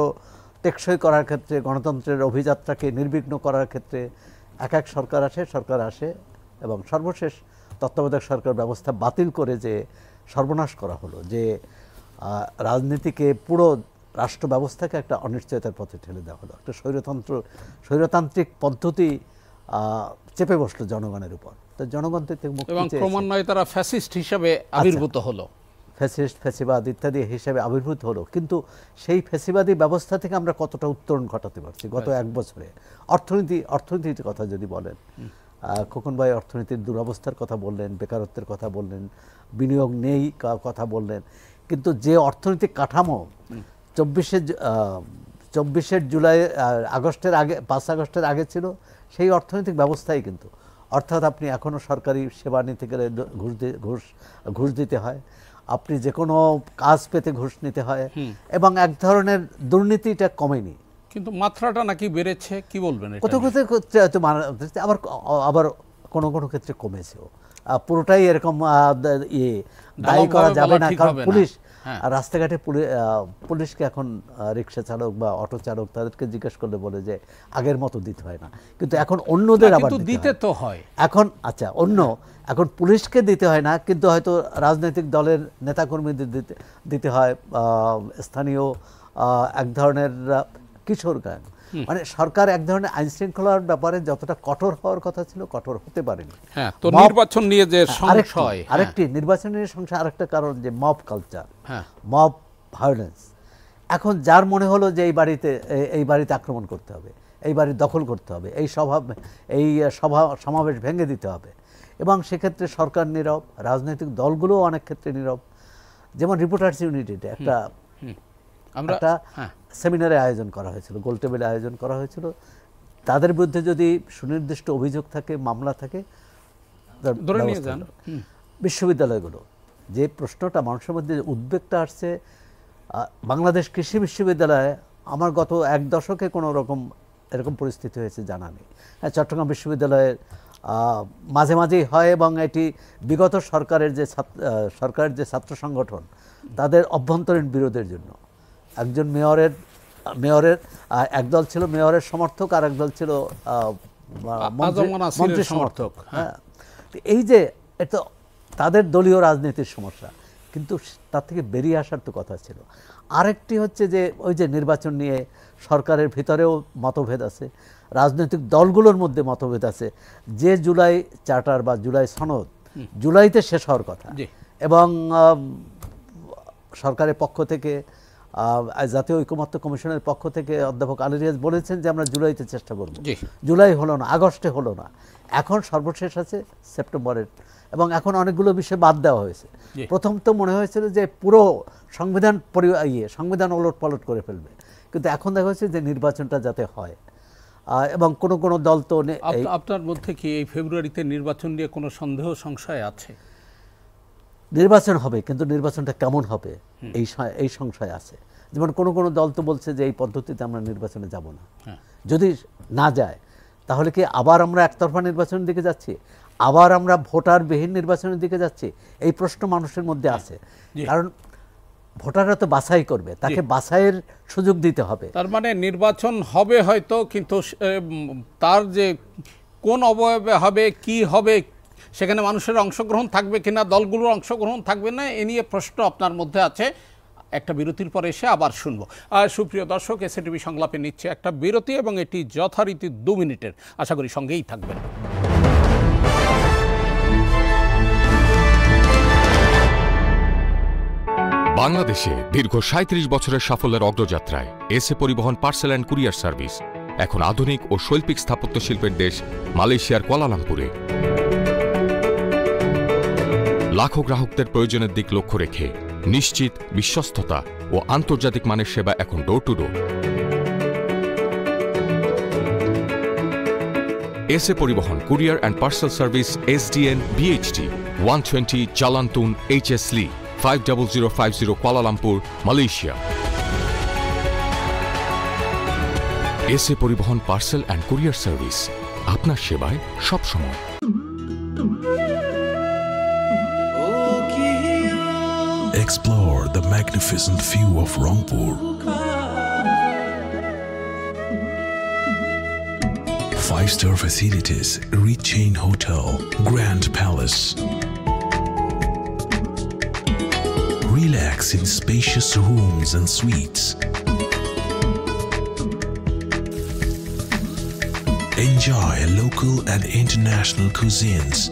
টেকসই করার ক্ষেত্রে, গণতন্ত্রের অভিযাত্রাকে নির্বিঘ্ন করার ক্ষেত্রে এক এক সরকার আসে এবং সর্বশেষ তত্ত্বাবধায়ক সরকার ব্যবস্থা বাতিল করে যে সর্বনাশ করা হলো, যে রাজনীতিকে পুরো রাষ্ট্র ব্যবস্থাকে একটা অনিশ্চয়তার পথে ঠেলে দেওয়া হলো, একটা স্বৈরতান্ত্রিক পদ্ধতি চেপে বসলো জনগণের উপর। তো জনগণ থেকে মুক্তি এবং ক্রমান্বয়ে তারা ফ্যাসিস্ট হিসেবে আবির্ভূত হলো, ফ্যাসিবাদ ইত্যাদি হিসেবে আবির্ভূত হলো। কিন্তু সেই ফ্যাসিবাদী ব্যবস্থা থেকে আমরা কতটা উত্তরণ ঘটাতে পারছি গত এক বছরে? অর্থনীতির কথা যদি বলেন, খোকন ভাই অর্থনীতির দুরবস্থার কথা বললেন, বেকারত্বের কথা বললেন, বিনিয়োগ নেই কথা বললেন, কিন্তু যে অর্থনৈতিক কাঠামো 24 জুলাই আগস্টের আগে 5 আগস্টের আগে ছিল, সেই অর্থনৈতিক ব্যবস্থাই কিন্তু, অর্থাৎ আপনি এখনও সরকারি সেবা নিতে গেলে ঘুষ দিতে হয়, আপনি যে কোনো কাজ পেতে ঘুষ নিতে হয়, এবং এক ধরনের দুর্নীতিটা কমেনি, কিন্তু মাত্রাটা নাকি বেড়েছে। কি বলবেন? কোথাও আবার কোনো কোনো ক্ষেত্রে কমেছেও, পুরোটাই এরকম দায়ী করা যাবে না, কারণ পুলিশ রাস্তাঘাটে পুলিশকে এখন রিক্সা চালক বা অটো চালক তাদেরকে জিজ্ঞেস করলে বলে যে আগের মতো দিতে হয় না, কিন্তু এখন অন্যদের আবার দিতে তো হয় এখন। আচ্ছা, এখন পুলিশকে দিতে হয় না, কিন্তু হয়তো রাজনৈতিক দলের নেতাকর্মীদের দিতে হয়, স্থানীয় এক ধরনের কিশোর গান। মানে সরকার এক ধরনের আইন শৃঙ্খলার ব্যাপারে যতটা কঠোর হওয়ার কথা ছিল কঠোর হতে পারেনি। তো নির্বাচন নিয়ে যে সংশয়, আরেকটি নির্বাচনের সংশয়, আরেকটা কারণ যে মব কালচার, মব ভায়োলেন্স। এখন যার মনে হলো যে এই বাড়িতে আক্রমণ করতে হবে, এই বাড়ি দখল করতে হবে, এই সমাবেশ ভেঙে দিতে হবে, এবং সেক্ষেত্রে সরকার নীরব, রাজনৈতিক দলগুলোও অনেক ক্ষেত্রে নীরব। যেমন রিপোর্টার্স ইউনিটিতে একটা সেমিনারে আয়োজন করা হয়েছিল, গোলটেবিলে আয়োজন করা হয়েছিল, তাদের বিরুদ্ধে যদি সুনির্দিষ্ট অভিযোগ থাকে, মামলা থাকে, ধরে নিয়ে যান। বিশ্ববিদ্যালয়গুলো, যে প্রশ্নটা মানুষের মধ্যে উদ্বেগটা আসছে, বাংলাদেশ কৃষি বিশ্ববিদ্যালয়ে আমার গত এক দশকে কোনো রকম এরকম পরিস্থিতি হয়েছে জানা নেই। চট্টগ্রাম বিশ্ববিদ্যালয়ের মাঝে মাঝেই হয়, এবং এটি বিগত সরকারের যে ছাত্র সংগঠন তাদের অভ্যন্তরীণ বিরোধের জন্য, একজন মেয়রের একদল ছিল মেয়রের সমর্থক, আর একদল ছিল মন্ত্রী সমর্থক। হ্যাঁ, এই যে এটা তাদের দলীয় রাজনীতির সমস্যা, কিন্তু তার থেকে বেরিয়ে আসার তো কথা ছিল। আরেকটি হচ্ছে যে ওই যে নির্বাচন নিয়ে সরকারের ভিতরেও মতভেদ আছে, রাজনৈতিক দলগুলোর মধ্যে মতভেদ আছে, যে জুলাই চার্টার বা জুলাই সনদ জুলাইতে শেষ হওয়ার কথা, এবং সরকারের পক্ষ থেকে জাতীয় ঐকমত্য কমিশনের পক্ষ থেকে অধ্যাপক আলী রিয়াজ বলেছেন যে আমরা জুলাইতে চেষ্টা করব, জুলাই হলো না, আগস্টে হলো না, এখন সর্বশেষ আছে সেপ্টেম্বরের, এবং এখন অনেকগুলো বিষয় বাদ দেওয়া হয়েছে। প্রথম তো মনে হয়েছিল যে পুরো সংবিধান ওলট পালট করে ফেলবে, কিন্তু এখন দেখা হচ্ছে যে নির্বাচনটা যাতে হয়, এবং কোনো দল তো আপনার মধ্যে কি এই ফেব্রুয়ারিতে নির্বাচন নিয়ে কোনো সন্দেহ সংশয় আছে? নির্বাচন হবে, কিন্তু নির্বাচনটা কেমন হবে এই সংশয় আছে। যেমন কোনো দল তো বলছে যে এই পদ্ধতিতে আমরা নির্বাচনে যাব না, যদি না যায় তাহলে কি আবার আমরা একতরফা নির্বাচনের দিকে যাচ্ছি, আবার আমরা ভোটারবিহীন নির্বাচনের দিকে যাচ্ছি? এই প্রশ্ন মানুষের মধ্যে আছে, কারণ ভোটাররা তো বাছাই করবে, তাকে বাছাইয়ের সুযোগ দিতে হবে। তার মানে নির্বাচন হবে হয়তো, কিন্তু তার যে কোন অবয়বে হবে, কি হবে, সেখানে মানুষের অংশগ্রহণ থাকবে কিনা, দলগুলোর অংশগ্রহণ থাকবে না, এ নিয়ে প্রশ্ন আপনার মধ্যে আছে। একটা বিরতির পরে এসে আবার শুনবো। সুপ্রিয় দর্শক, এসএটিভি সংলাপে নিচ্ছে একটা বিরতি, এবং এটি যথারীতি 2 মিনিটের। আশা করি সঙ্গেই থাকবেন। বাংলাদেশে দীর্ঘ ৩৭ বছরের সাফল্যের অগ্রযাত্রায় এসএ পরিবহন পার্সেল অ্যান্ড কুরিয়ার সার্ভিস এখন আধুনিক ও শৈল্পিক স্থাপত্য শিল্পের দেশ মালয়েশিয়ার কুয়ালালামপুরে। লাখো গ্রাহকদের প্রয়োজনের দিক লক্ষ্য রেখে নিশ্চিত, বিশ্বস্ততা ও আন্তর্জাতিক মানের সেবা এখন ডোর টু ডোর। এসএ পরিবহন courier and parcel service SDN BHT 120 জালান্তুন HS Lee 50050 Kuala Lumpur, Malaysia. SA পরিবহন পার্সেল অ্যান্ড কুরিয়ার সার্ভিস, আপনার সেবায় সবসময়। Explore the magnificent view of Rangpur. 5-star facilities, rich chain hotel, Grand Palace. Relax in spacious rooms and suites. Enjoy local and international cuisines.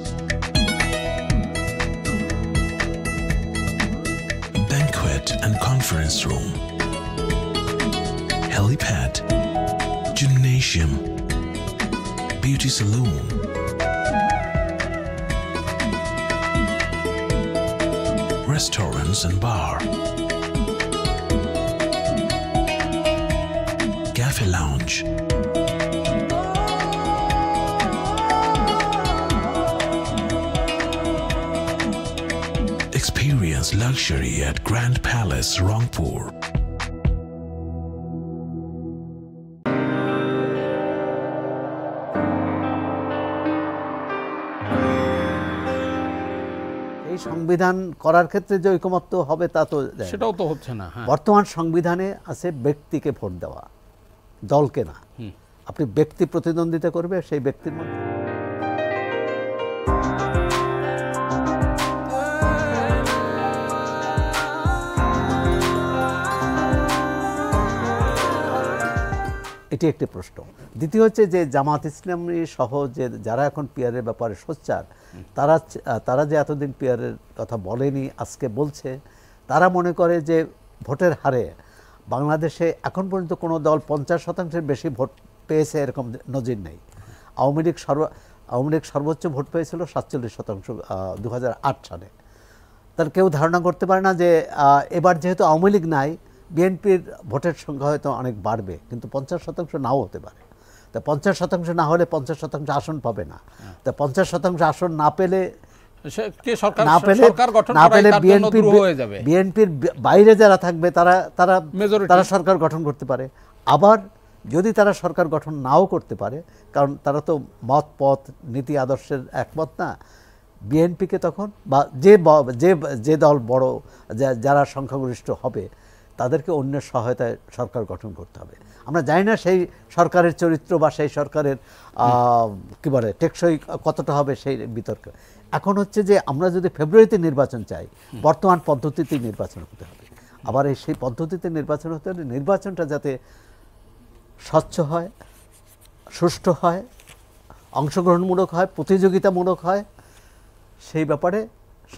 Banquet and conference room. Helipad. Gymnasium. Beauty salon. Restaurants and bar. Cafe lounge. Experience luxury at Grand Palace, Rangpur. এই সংবিধান করার ক্ষেত্রে যে ঐকমত্য হবে তা তো যায় না। সেটাও তো হচ্ছে না। হ্যাঁ, বর্তমান সংবিধানে আছে ব্যক্তিকে ভোট দেওয়া, দলকে না। আপনি ব্যক্তি প্রতিদ্বন্দ্বিতা করবে, সেই ব্যক্তির মধ্যে এটি একটি প্রশ্ন। দ্বিতীয় হচ্ছে যে জামাত ইসলামী সহ যে যারা এখন পিয়ারের ব্যাপারে সোচ্চার, তারা যে এতদিন পিয়ারের কথা বলেনি, আজকে বলছে। তারা মনে করে যে ভোটের হারে বাংলাদেশে এখন পর্যন্ত কোনো দল 50% বেশি ভোট পেয়েছে এরকম নজির নেই। আওয়ামী লীগ সর্বোচ্চ ভোট পেয়েছিল 47% 2008 সালে। তার কেউ ধারণা করতে পারে না যে এবার যেহেতু আওয়ামী লীগ নাই, বিএনপির ভোটের সংখ্যা হয়তো অনেক বাড়বে, কিন্তু 50% নাও হতে পারে। তা 50% না হলে 50% আসন পাবে না। তা 50% আসন না পেলে বিএনপির বাইরে যারা থাকবে তারা সরকার গঠন করতে পারে। আবার যদি তারা সরকার গঠন নাও করতে পারে, কারণ তারা তো মত পথ নীতি আদর্শের একমত না, বিএনপিকে তখন বা যে দল বড়, যারা সংখ্যাগরিষ্ঠ হবে, তাদেরকে অন্যের সহায়তায় সরকার গঠন করতে হবে। আমরা জানি না সেই সরকারের চরিত্র বা সেই সরকারের কী বলে টেকসই কতটা হবে, সেই বিতর্ক। এখন হচ্ছে যে আমরা যদি ফেব্রুয়ারিতে নির্বাচন চাই, বর্তমান পদ্ধতিতেই নির্বাচন হতে হবে। আবার সেই পদ্ধতিতে নির্বাচন হতে হলে নির্বাচনটা যাতে স্বচ্ছ হয়, সুষ্ঠু হয়, অংশগ্রহণমূলক হয়, প্রতিযোগিতামূলক হয়, সেই ব্যাপারে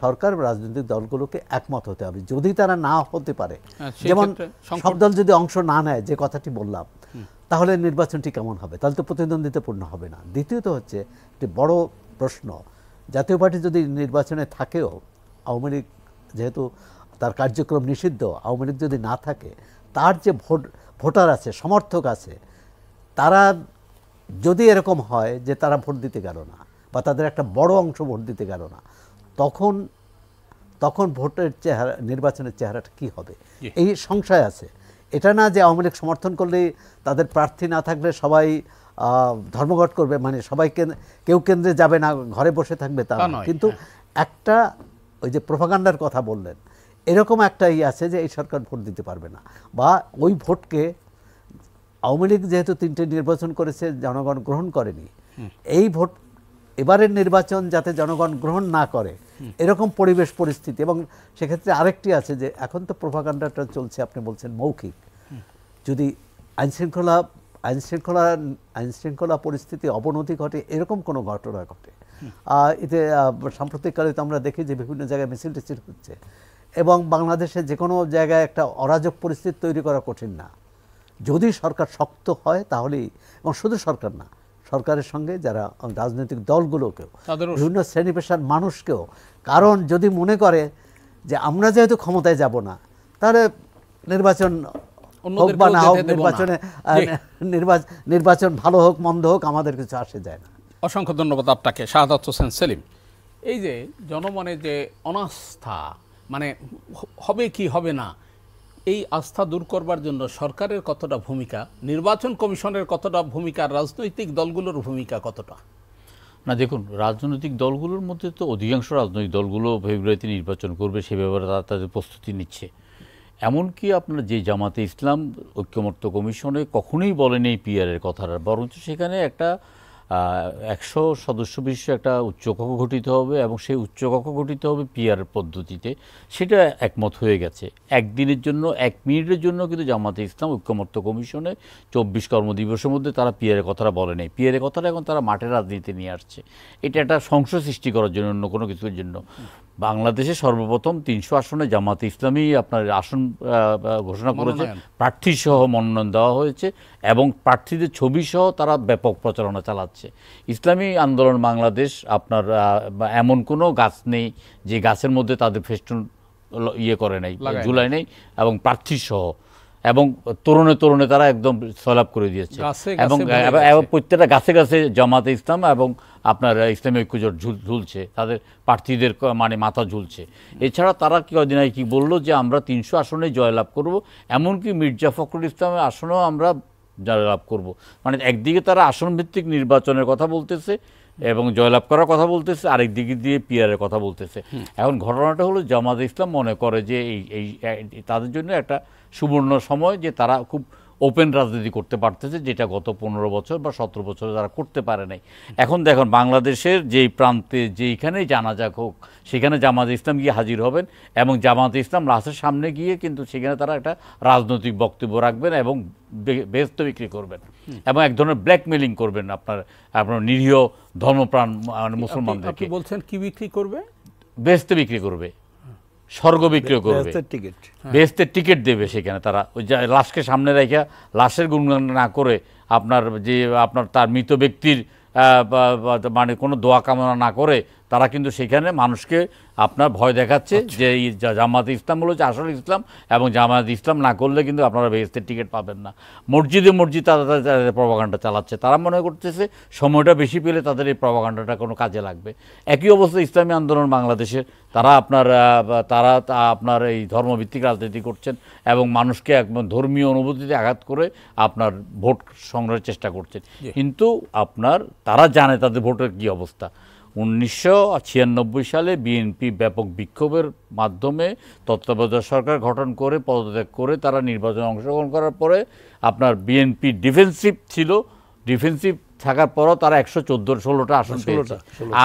সরকার রাজনৈতিক দলগুলোকে একমত হতে হবে। যদি তারা না হতে পারে, যেমন সব দল যদি অংশ না নেয়, যে কথাটি বললাম, তাহলে নির্বাচনটি কেমন হবে? তাহলে তো প্রতিদ্বন্দ্বিতাপূর্ণ হবে না। দ্বিতীয়ত হচ্ছে একটি বড় প্রশ্ন, জাতীয় পার্টি যদি নির্বাচনে থাকেও, আওয়ামী লীগ যেহেতু তার কার্যক্রম নিষিদ্ধ, আওয়ামী লীগ যদি না থাকে, তার যে ভোটার আছে, সমর্থক আছে, তারা যদি এরকম হয় যে তারা ভোট দিতে গেল না, বা তাদের একটা বড় অংশ ভোট দিতে গেল না, তখন ভোটের চেহারা, নির্বাচনের চেহারাটা কি হবে, এই সংশয় আছে। এটা না যে আওয়ামী লীগ সমর্থন করলেই তাদের প্রার্থী না থাকলে সবাই ধর্মঘট করবে, মানে সবাই কেউ কেন্দ্রে যাবে না, ঘরে বসে থাকবে তা নয়। কিন্তু একটা ওই যে প্রোপাগান্ডার কথা বললেন, এরকম একটা আছে যে এই সরকার ভোট দিতে পারবে না, বা ওই ভোটকে আওয়ামী লীগ যেহেতু 3টে নির্বাচন করেছে, জনগণ গ্রহণ করেনি, এই ভোট এবারের নির্বাচন যাতে জনগণ গ্রহণ না করে, এরকম পরিবেশ পরিস্থিতি। এবং সেক্ষেত্রে আরেকটি আছে যে এখন তো প্রোপাগান্ডাটা চলছে, আপনি বলছেন মৌখিক। যদি আইনশৃঙ্খলা পরিস্থিতি অবনতি ঘটে, এরকম কোনো ঘটনা ঘটে, এতে সাম্প্রতিককালে তো আমরা দেখি যে বিভিন্ন জায়গায় মিছিল টিছিল হচ্ছে, এবং বাংলাদেশে যে কোনো জায়গায় একটা অরাজক পরিস্থিতি তৈরি করা কঠিন না। যদি সরকার শক্ত হয় তাহলেই, এবং শুধু সরকার না, সরকারের সঙ্গে যারা রাজনৈতিক দলগুলোকেও, বিভিন্ন শ্রেণী পেশার মানুষকেও, কারণ যদি মনে করে যে আমরা যেহেতু ক্ষমতায় যাব না, তাহলে নির্বাচন হোক বা না হোক, নির্বাচন ভালো হোক মন্দ হোক, আমাদের কিছু আসে যায় না। অসংখ্য ধন্যবাদ আপনাকে, শাহাদাত হোসেন সেলিম। এই যে জনমনে যে অনাস্থা, মানে হবে কি হবে না, এই আস্থা দূর করবার জন্য সরকারের কতটা ভূমিকা, নির্বাচন কমিশনের কতটা ভূমিকা, রাজনৈতিক দলগুলোর ভূমিকা কতটা? না দেখুন, রাজনৈতিক দলগুলোর মধ্যে তো অধিকাংশ রাজনৈতিক দলগুলো ফেব্রুয়ারিতে নির্বাচন করবে সে ব্যাপারে তারা তাদের প্রস্তুতি নিচ্ছে। এমনকি আপনার যে জামাতে ইসলাম ঐক্যমত্য কমিশনে কখনোই বলেন এই পিআরের কথাটা, বরঞ্চ সেখানে একটা 100 সদস্য বিশিষ্ট একটা উচ্চকক্ষ গঠিত হবে এবং সেই উচ্চকক্ষ গঠিত হবে পিআর পদ্ধতিতে, সেটা একমত হয়ে গেছে। একদিনের জন্য 1 মিনিটের জন্য কিন্তু জামাতে ইসলাম ঐক্যমত্য কমিশনে 24 কর্মদিবসের মধ্যে তারা পিআরের কথাটা বলে নেই। পিআরের কথাটা এখন তারা মাঠের রাজনীতিতে নিয়ে আসছে। এটা একটা সংশয় সৃষ্টি করার জন্য, অন্য কোনো কিছুর জন্য। বাংলাদেশে সর্বপ্রথম 300 আসনে জামাতে ইসলামী আপনার আসন ঘোষণা করেছে, প্রার্থী সহ মনোনয়ন দেওয়া হয়েছে এবং প্রার্থীদের ছবি সহ তারা ব্যাপক প্রচারণা চালাচ্ছে। ইসলামী আন্দোলন বাংলাদেশ আপনার এমন কোনো গাছ নেই যে গাছের মধ্যে তাদের ফেস্টুন করে নাই, ঝুলাই নেই, এবং প্রার্থী সহ এবং তরুণে তরুণে তারা একদম সলাপ করে দিয়েছে এবং প্রত্যেকটা গাছে গাছে জামাতে ইসলাম এবং আপনার ইসলামী ঐক্যজোট ঝুলছে, তাদের প্রার্থীদের মানে মাথা ঝুলছে। এছাড়া তারা কদিন আগে কি বললো যে আমরা 300 আসনে জয়লাভ করব, এমনকি মির্জা ফখরুল ইসলামের আসনেও আমরা জয়লাভ করব। মানে একদিকে তারা আসন ভিত্তিক নির্বাচনের কথা বলতেছে এবং জয়লাভ করার কথা বলতেছে, আরেক দিকে দিয়ে পিআরের কথা বলতেছে। এখন ঘটনাটা হলো জামাতে ইসলাম মনে করে যে এই তাদের জন্য একটা সুবর্ণ সময়, যে তারা খুব ওপেন রাজনীতি করতে পারতেছে, যেটা গত 15 বছর বা 17 বছরে তারা করতে পারে নাই। এখন দেখুন বাংলাদেশের যেই প্রান্তে যেইখানেই জানাজা হোক সেখানে জামাতে ইসলাম গিয়ে হাজির হবেন এবং জামাতে ইসলাম রাসের সামনে গিয়ে কিন্তু সেখানে তারা একটা রাজনৈতিক বক্তব্য রাখবেন এবং বেহেশত বিক্রি করবেন এবং এক ধরনের ব্ল্যাকমেলিং করবেন আপনার নিরীহ ধর্মপ্রাণ মুসলমানদেরকে। বলছেন কি বিক্রি করবে? বেহেশত বিক্রি করবে, স্বর্গ বিক্রি করবে, বেহেশতের টিকিট দেবে। সেখানে তারা ওই লাশকে সামনে রেখে লাশের গুণগান না করে আপনার তার মৃত ব্যক্তির মানে কোনো দোয়া কামনা না করে তারা কিন্তু সেখানে মানুষকে আপনার ভয় দেখাচ্ছে যে জামাতে ইসলাম হলো যে আসল ইসলাম এবং জামাতে ইসলাম না করলে কিন্তু আপনারা বেহেশতের টিকিট পাবেন না। মসজিদে তাদের প্রপাগান্ডা চালাচ্ছে। তারা মনে করতেছে সময়টা বেশি পেলে তাদের এই প্রপাগান্ডাটা কোনো কাজে লাগবে। একই অবস্থা ইসলামী আন্দোলন বাংলাদেশের, তারা আপনার এই ধর্মভিত্তিক রাজনীতি করছেন এবং মানুষকে একদম ধর্মীয় অনুভূতিতে আঘাত করে আপনার ভোট সংগ্রহের চেষ্টা করছেন। কিন্তু তারা জানে তাদের ভোটের কী অবস্থা। 1996 সালে বিএনপি ব্যাপক বিক্ষোভের মাধ্যমে তত্ত্বাবধায়ক সরকার গঠন করে পদত্যাগ করে তারা নির্বাচনে অংশগ্রহণ করার পরে আপনার বিএনপি ডিফেন্সিভ থাকার পরও তারা 116টা আসন পেয়েছে।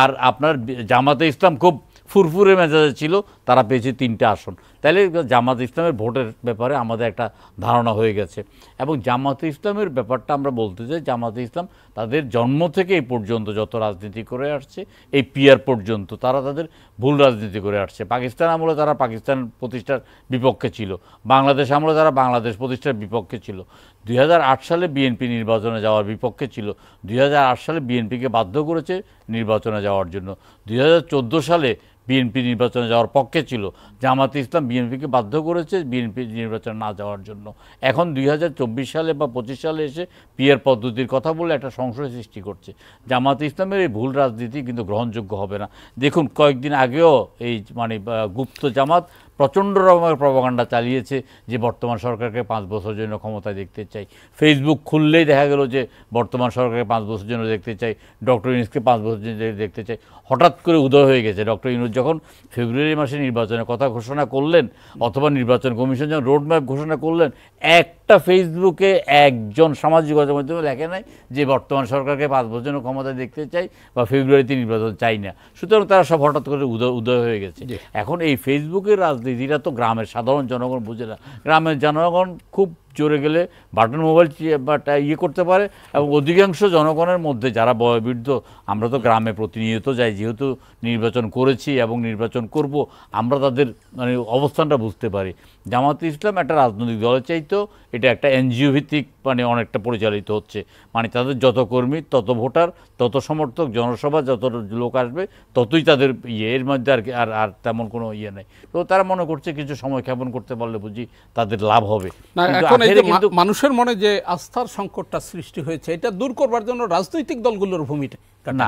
আর আপনার জামাতে ইসলাম খুব ফুরফুরে মেজাজে ছিল, তারা পেয়েছে 3টা আসন। তাহলে জামাতে ইসলামের ভোটের ব্যাপারে আমাদের একটা ধারণা হয়ে গেছে। এবং জামাতে ইসলামের ব্যাপারটা আমরা বলতে চাই, জামাতে ইসলাম তাদের জন্ম থেকে এই পর্যন্ত যত রাজনীতি করে আসছে, এই পিআর পর্যন্ত তারা তাদের ভুল রাজনীতি করে আসছে। পাকিস্তান আমলে তারা পাকিস্তান প্রতিষ্ঠার বিপক্ষে ছিল, বাংলাদেশ আমলে তারা বাংলাদেশ প্রতিষ্ঠার বিপক্ষে ছিল, 2008 সালে বিএনপি নির্বাচনে যাওয়ার বিপক্ষে ছিল, 2008 সালে বিএনপিকে বাধ্য করেছে নির্বাচনে যাওয়ার জন্য, 2014 সালে বিএনপি নির্বাচনে যাওয়ার পক্ষে ছিল, জামাতে ইসলাম বিএনপিকে বাধ্য করেছে বিএনপি নির্বাচনে না যাওয়ার জন্য। এখন 2024 সালে বা 25 সালে এসে পিআর পদ্ধতির কথা বলে একটা সংশয় সৃষ্টি করছে। জামাতে ইসলামের এই ভুল রাজনীতি কিন্তু গ্রহণযোগ্য হবে না। দেখুন কয়েকদিন আগেও এই মানে গুপ্ত জামাত প্রচণ্ড রকমের প্রপাগান্ডা চালিয়েছে যে বর্তমান সরকারকে 5 বছরের জন্য ক্ষমতায় দেখতে চাই। ফেসবুক খুললেই দেখা গেল যে বর্তমান সরকারকে 5 বছরের জন্য দেখতে চাই, ডক্টর ইউনূসকে 5 বছরের জন্য দেখতে চাই। হঠাৎ করে উদয় হয়ে গেছে ডক্টর ইউনূস যখন ফেব্রুয়ারি মাসে নির্বাচনের কথা ঘোষণা করলেন অথবা নির্বাচন কমিশন যখন রোডম্যাপ ঘোষণা করলেন, একটা ফেসবুকে একজন সামাজিক যোগাযোগ মাধ্যমে লেখে নাই যে বর্তমান সরকারকে 5 বছরের জন্য ক্ষমতায় দেখতে চাই বা ফেব্রুয়ারিতে নির্বাচন চাই না। সুতরাং তারা সব হঠাৎ করে উদয় হয়ে গেছে। এখন এই ফেসবুকের রাজনীতিটা তো গ্রামের সাধারণ জনগণ বুঝে না। গ্রামের জনগণ খুব জোরে গেলে বাটন মোবাইল করতে পারে এবং অধিকাংশ জনগণের মধ্যে যারা বয়োবৃদ্ধ, আমরা তো গ্রামে প্রতিনিয়ত যাই, যেহেতু নির্বাচন করেছি এবং নির্বাচন করব, আমরা তাদের মানে অবস্থানটা বুঝতে পারি। জামাতে ইসলাম একটা রাজনৈতিক দলের চাইতেও এটা একটা এনজিও ভিত্তিক মানে অনেকটা পরিচালিত হচ্ছে। মানে তাদের যত কর্মী তত ভোটার তত সমর্থক, জনসভা যত লোক আসবে ততই তাদের এর মধ্যে আর তেমন কোনো নেই। তো তারা মনে করছে কিছু সময় ক্ষেপণ করতে পারলে বুঝি তাদের লাভ হবে। মানুষের মনে যে আস্থার সংকটটা সৃষ্টি হয়েছে, এটা দূর করবার জন্য রাজনৈতিক দলগুলোর ভূমিকা না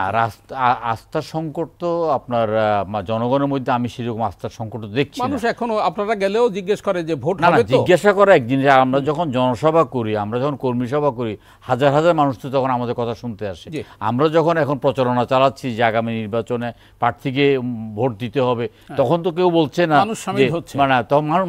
আস্থার সংকট তো আপনার জনগণের মধ্যে আমি সেরকম আস্থার সংকট দেখছি। মানুষ এখনো আপনারা গেলেও জিজ্ঞেস করে যে ভোট না হবে তো? জিজ্ঞাসা করা এক জিনিস, আমরা যখন জনসভা করি, আমরা যখন কর্মী সভা করি, হাজার হাজার মানুষ তো তখন আমাদের কথা শুনতে আসে। আমরা যখন এখন প্রচারণা চালাচ্ছি যে আগামী নির্বাচনে প্রার্থীকে ভোট দিতে হবে, তখন তো কেউ বলছে না মানে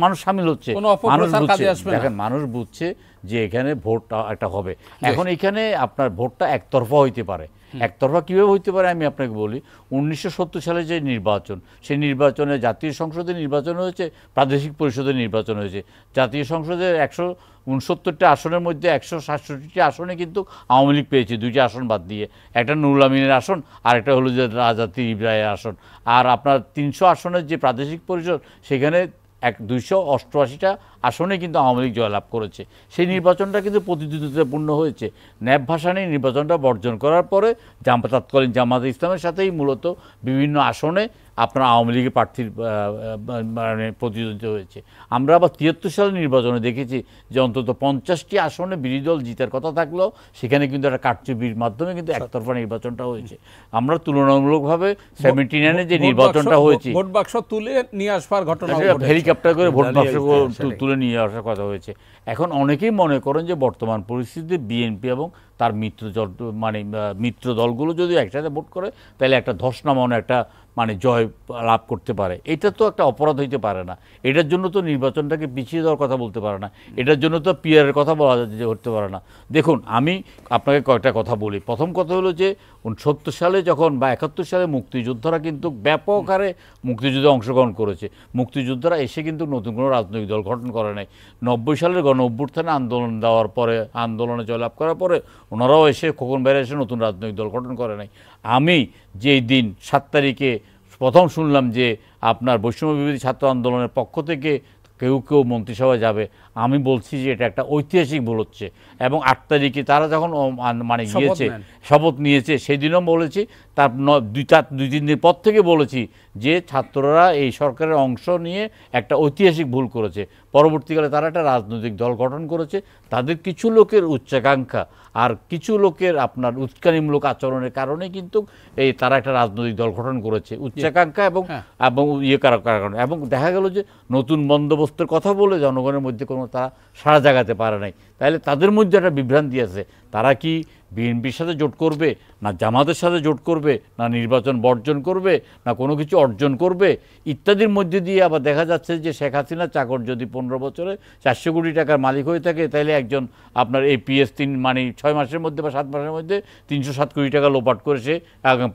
মানুষ সামিল হচ্ছে, মানুষ বুঝছে, দেখেন মানুষ বুঝছে যে এখানে ভোট একটা হবে। এখন এখানে আপনার ভোটটা একতরফা হইতে পারে। একতরফা কীভাবে হইতে পারে আমি আপনাকে বলি। 1970 সালে যে নির্বাচন, সেই নির্বাচনে জাতীয় সংসদের নির্বাচন হয়েছে, প্রাদেশিক পরিষদের নির্বাচন হয়েছে। জাতীয় সংসদের 169টা আসনের মধ্যে 167টি আসনে কিন্তু আওয়ামী লীগ পেয়েছে, 2টি আসন বাদ দিয়ে। একটা নুরুল আমিনের আসন আর একটা হলো যে রাজাতি ইব্রাহিমের আসন। আর আপনার 300 আসনের যে প্রাদেশিক পরিষদ, সেখানে 288টা আসনে কিন্তু আওয়ামী লীগ জয়লাভ করেছে। সেই নির্বাচনটা কিন্তু প্রতিদ্বন্দ্বিতাপূর্ণ হয়েছে। ন্যায় ভাষায় নির্বাচনটা বর্জন করার পরে তৎকালীন জামাতে ইসলামের সাথেই মূলত বিভিন্ন আসনে আপনার আওয়ামী লীগের প্রার্থীর মানে প্রতিদ্বন্দ্বিতা হয়েছে। আমরা আবার 73 সালের নির্বাচনে দেখেছি যে অন্তত 50টি আসনে বিরোধী দল জিতার কথা থাকলেও সেখানে কিন্তু একটা কারচুপির মাধ্যমে কিন্তু একতরফা নির্বাচনটা হয়েছে। আমরা তুলনামূলকভাবে 79-এ যে নির্বাচনটা হয়েছে, ভোট বাক্স তুলে নিয়ে আসবার ঘটনা, হেলিকপ্টার করে ভোট বাক্স তুলে নিয়ে আসার কথা হয়েছে। এখন অনেকেই মনে করেন যে বর্তমান পরিস্থিতিতে বিএনপি এবং তার মিত্র দলগুলো যদি একসাথে ভোট করে তাহলে একটা ধসনামন একটা জয় লাভ করতে পারে। এটা তো একটা অপরাধ হইতে পারে না। এটার জন্য তো নির্বাচনটাকে পিছিয়ে দেওয়ার কথা বলতে পারে না। এটার জন্য তো পিয়ারের কথা বলা হতে পারে না। দেখুন আমি আপনাকে কয়েকটা কথা বলি। প্রথম কথা হলো যে 69 সালে যখন বা 71 সালে মুক্তিযোদ্ধারা কিন্তু ব্যাপক হারে মুক্তিযুদ্ধে অংশগ্রহণ করেছে। মুক্তিযোদ্ধারা এসে কিন্তু নতুন কোনো রাজনৈতিক দল গঠন করে নাই। 90 সালের গণ-অভ্যুত্থানে আন্দোলন দেওয়ার পরে, আন্দোলনে জয়লাভ করার পরে ওনারাও এসে খোকন ভাইরা এসে নতুন রাজনৈতিক দল গঠন করে নাই। আমি যেই দিন 7 তারিখে প্রথম শুনলাম যে আপনার বৈষম্য বিরোধী ছাত্র আন্দোলনের পক্ষ থেকে কেউ কেউ মন্ত্রিসভায় যাবে, আমি বলছি যে এটা একটা ঐতিহাসিক ভুল হচ্ছে। এবং 8 তারিখে তারা যখন গিয়েছে শপথ নিয়েছে, সেই দিনও বলেছি, তার 2-3 দিন পর থেকে বলেছি যে ছাত্ররা এই সরকারের অংশ নিয়ে একটা ঐতিহাসিক ভুল করেছে। পরবর্তীকালে তারা একটা রাজনৈতিক দল গঠন করেছে। তাদের কিছু লোকের উচ্চাকাঙ্ক্ষা আর কিছু লোকের আপনার উস্কানিমূলক আচরণের কারণে কিন্তু তারা একটা রাজনৈতিক দল গঠন করেছে, উচ্চাকাঙ্ক্ষা এবং করার কারণে। এবং দেখা গেল যে নতুন বন্দোবস্তের কথা বলে জনগণের মধ্যে কোনো তারা সাড়া জাগাতে পারে নাই। তাহলে তাদের মধ্যে একটা বিভ্রান্তি আছে। তারা কি বিএনপির সাথে জোট করবে, না জামাতের সাথে জোট করবে, না নির্বাচন বর্জন করবে, না কোনো কিছু অর্জন করবে ইত্যাদির মধ্যে দিয়ে আবার দেখা যাচ্ছে যে শেখ হাসিনা চাকর যদি 15 বছরে 400 কোটি টাকার মালিক হয়ে থাকে, তাহলে একজন আপনার APS 6 মাসের মধ্যে বা 7 মাসের মধ্যে 307 কোটি টাকা লোপাট করেছে,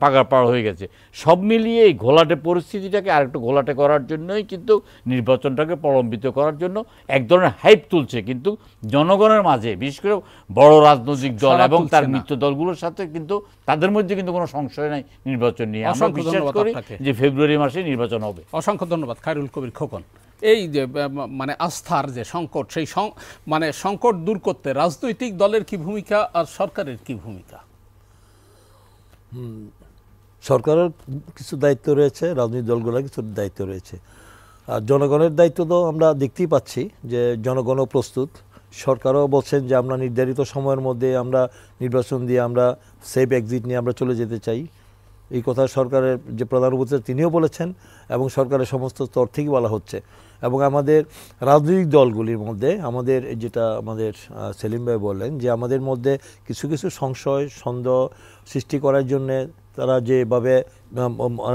পাগার পাড় হয়ে গেছে। সব মিলিয়ে এই ঘোলাটে পরিস্থিতিটাকে আরেকটু ঘোলাটে করার জন্যই কিন্তু নির্বাচনটাকে প্রলম্বিত করার জন্য এক ধরনের হাইপ তুলছে। কিন্তু জনগণের মাঝে বিশেষ করে বড় রাজনৈতিক দল এবং তার মিত্র দলগুলোর সাথে কিন্তু তাদের মধ্যে কিন্তু কোনো সংশয় নাই নির্বাচন নিয়ে। আমরা বিশ্বাস করি যে ফেব্রুয়ারি মাসে নির্বাচন হবে। অসংখ্য ধন্যবাদ খায়রুল কবির খোকন। এই যে আস্থার যে সংকট, সেই সংকট দূর করতে রাজনৈতিক দলের কি ভূমিকা আর সরকারের কি ভূমিকা? সরকারের কিছু দায়িত্ব রয়েছে, রাজনৈতিক দলগুলোর কিছু দায়িত্ব রয়েছে। আর জনগণের দায়িত্ব তো আমরা দেখতেই পাচ্ছি যে জনগণও প্রস্তুত। সরকারও বলছেন যে আমরা নির্ধারিত সময়ের মধ্যে আমরা নির্বাচন দিয়ে আমরা সেফ এক্সিট নিয়ে আমরা চলে যেতে চাই। এই কথা সরকারের যে প্রধান উপদেষ্টা তিনিও বলেছেন এবং সরকারের সমস্ত স্তর থেকে বলা হচ্ছে। এবং আমাদের রাজনৈতিক দলগুলির মধ্যে আমাদের যেটা আমাদের সেলিম ভাই বললেন যে আমাদের মধ্যে কিছু কিছু সংশয় সন্দেহ সৃষ্টি করার জন্যে তারা যেভাবে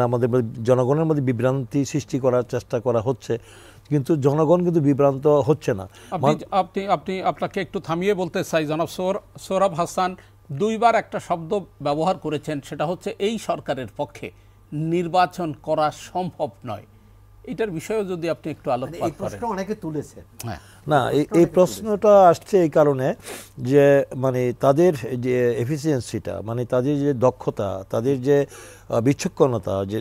আমাদের জনগণের মধ্যে বিভ্রান্তি সৃষ্টি করার চেষ্টা করা হচ্ছে, কিন্তু জনগণ কিন্তু বিভ্রান্ত হচ্ছে না। আপনাকে একটু থামিয়ে বলতে চাই, জনাব সোহরাব হাসান 2বার একটা শব্দ ব্যবহার করেছেন, সেটা হচ্ছে এই সরকারের পক্ষে নির্বাচন করা সম্ভব নয়। এটার বিষয়েও যদি আপনি একটু আলোকপাত করেন। অনেকে তুলেছে না, এই প্রশ্নটা আসছে এই কারণে যে তাদের যে এফিসিয়েন্সিটা, তাদের যে দক্ষতা, তাদের যে বিচক্ষণতা, যে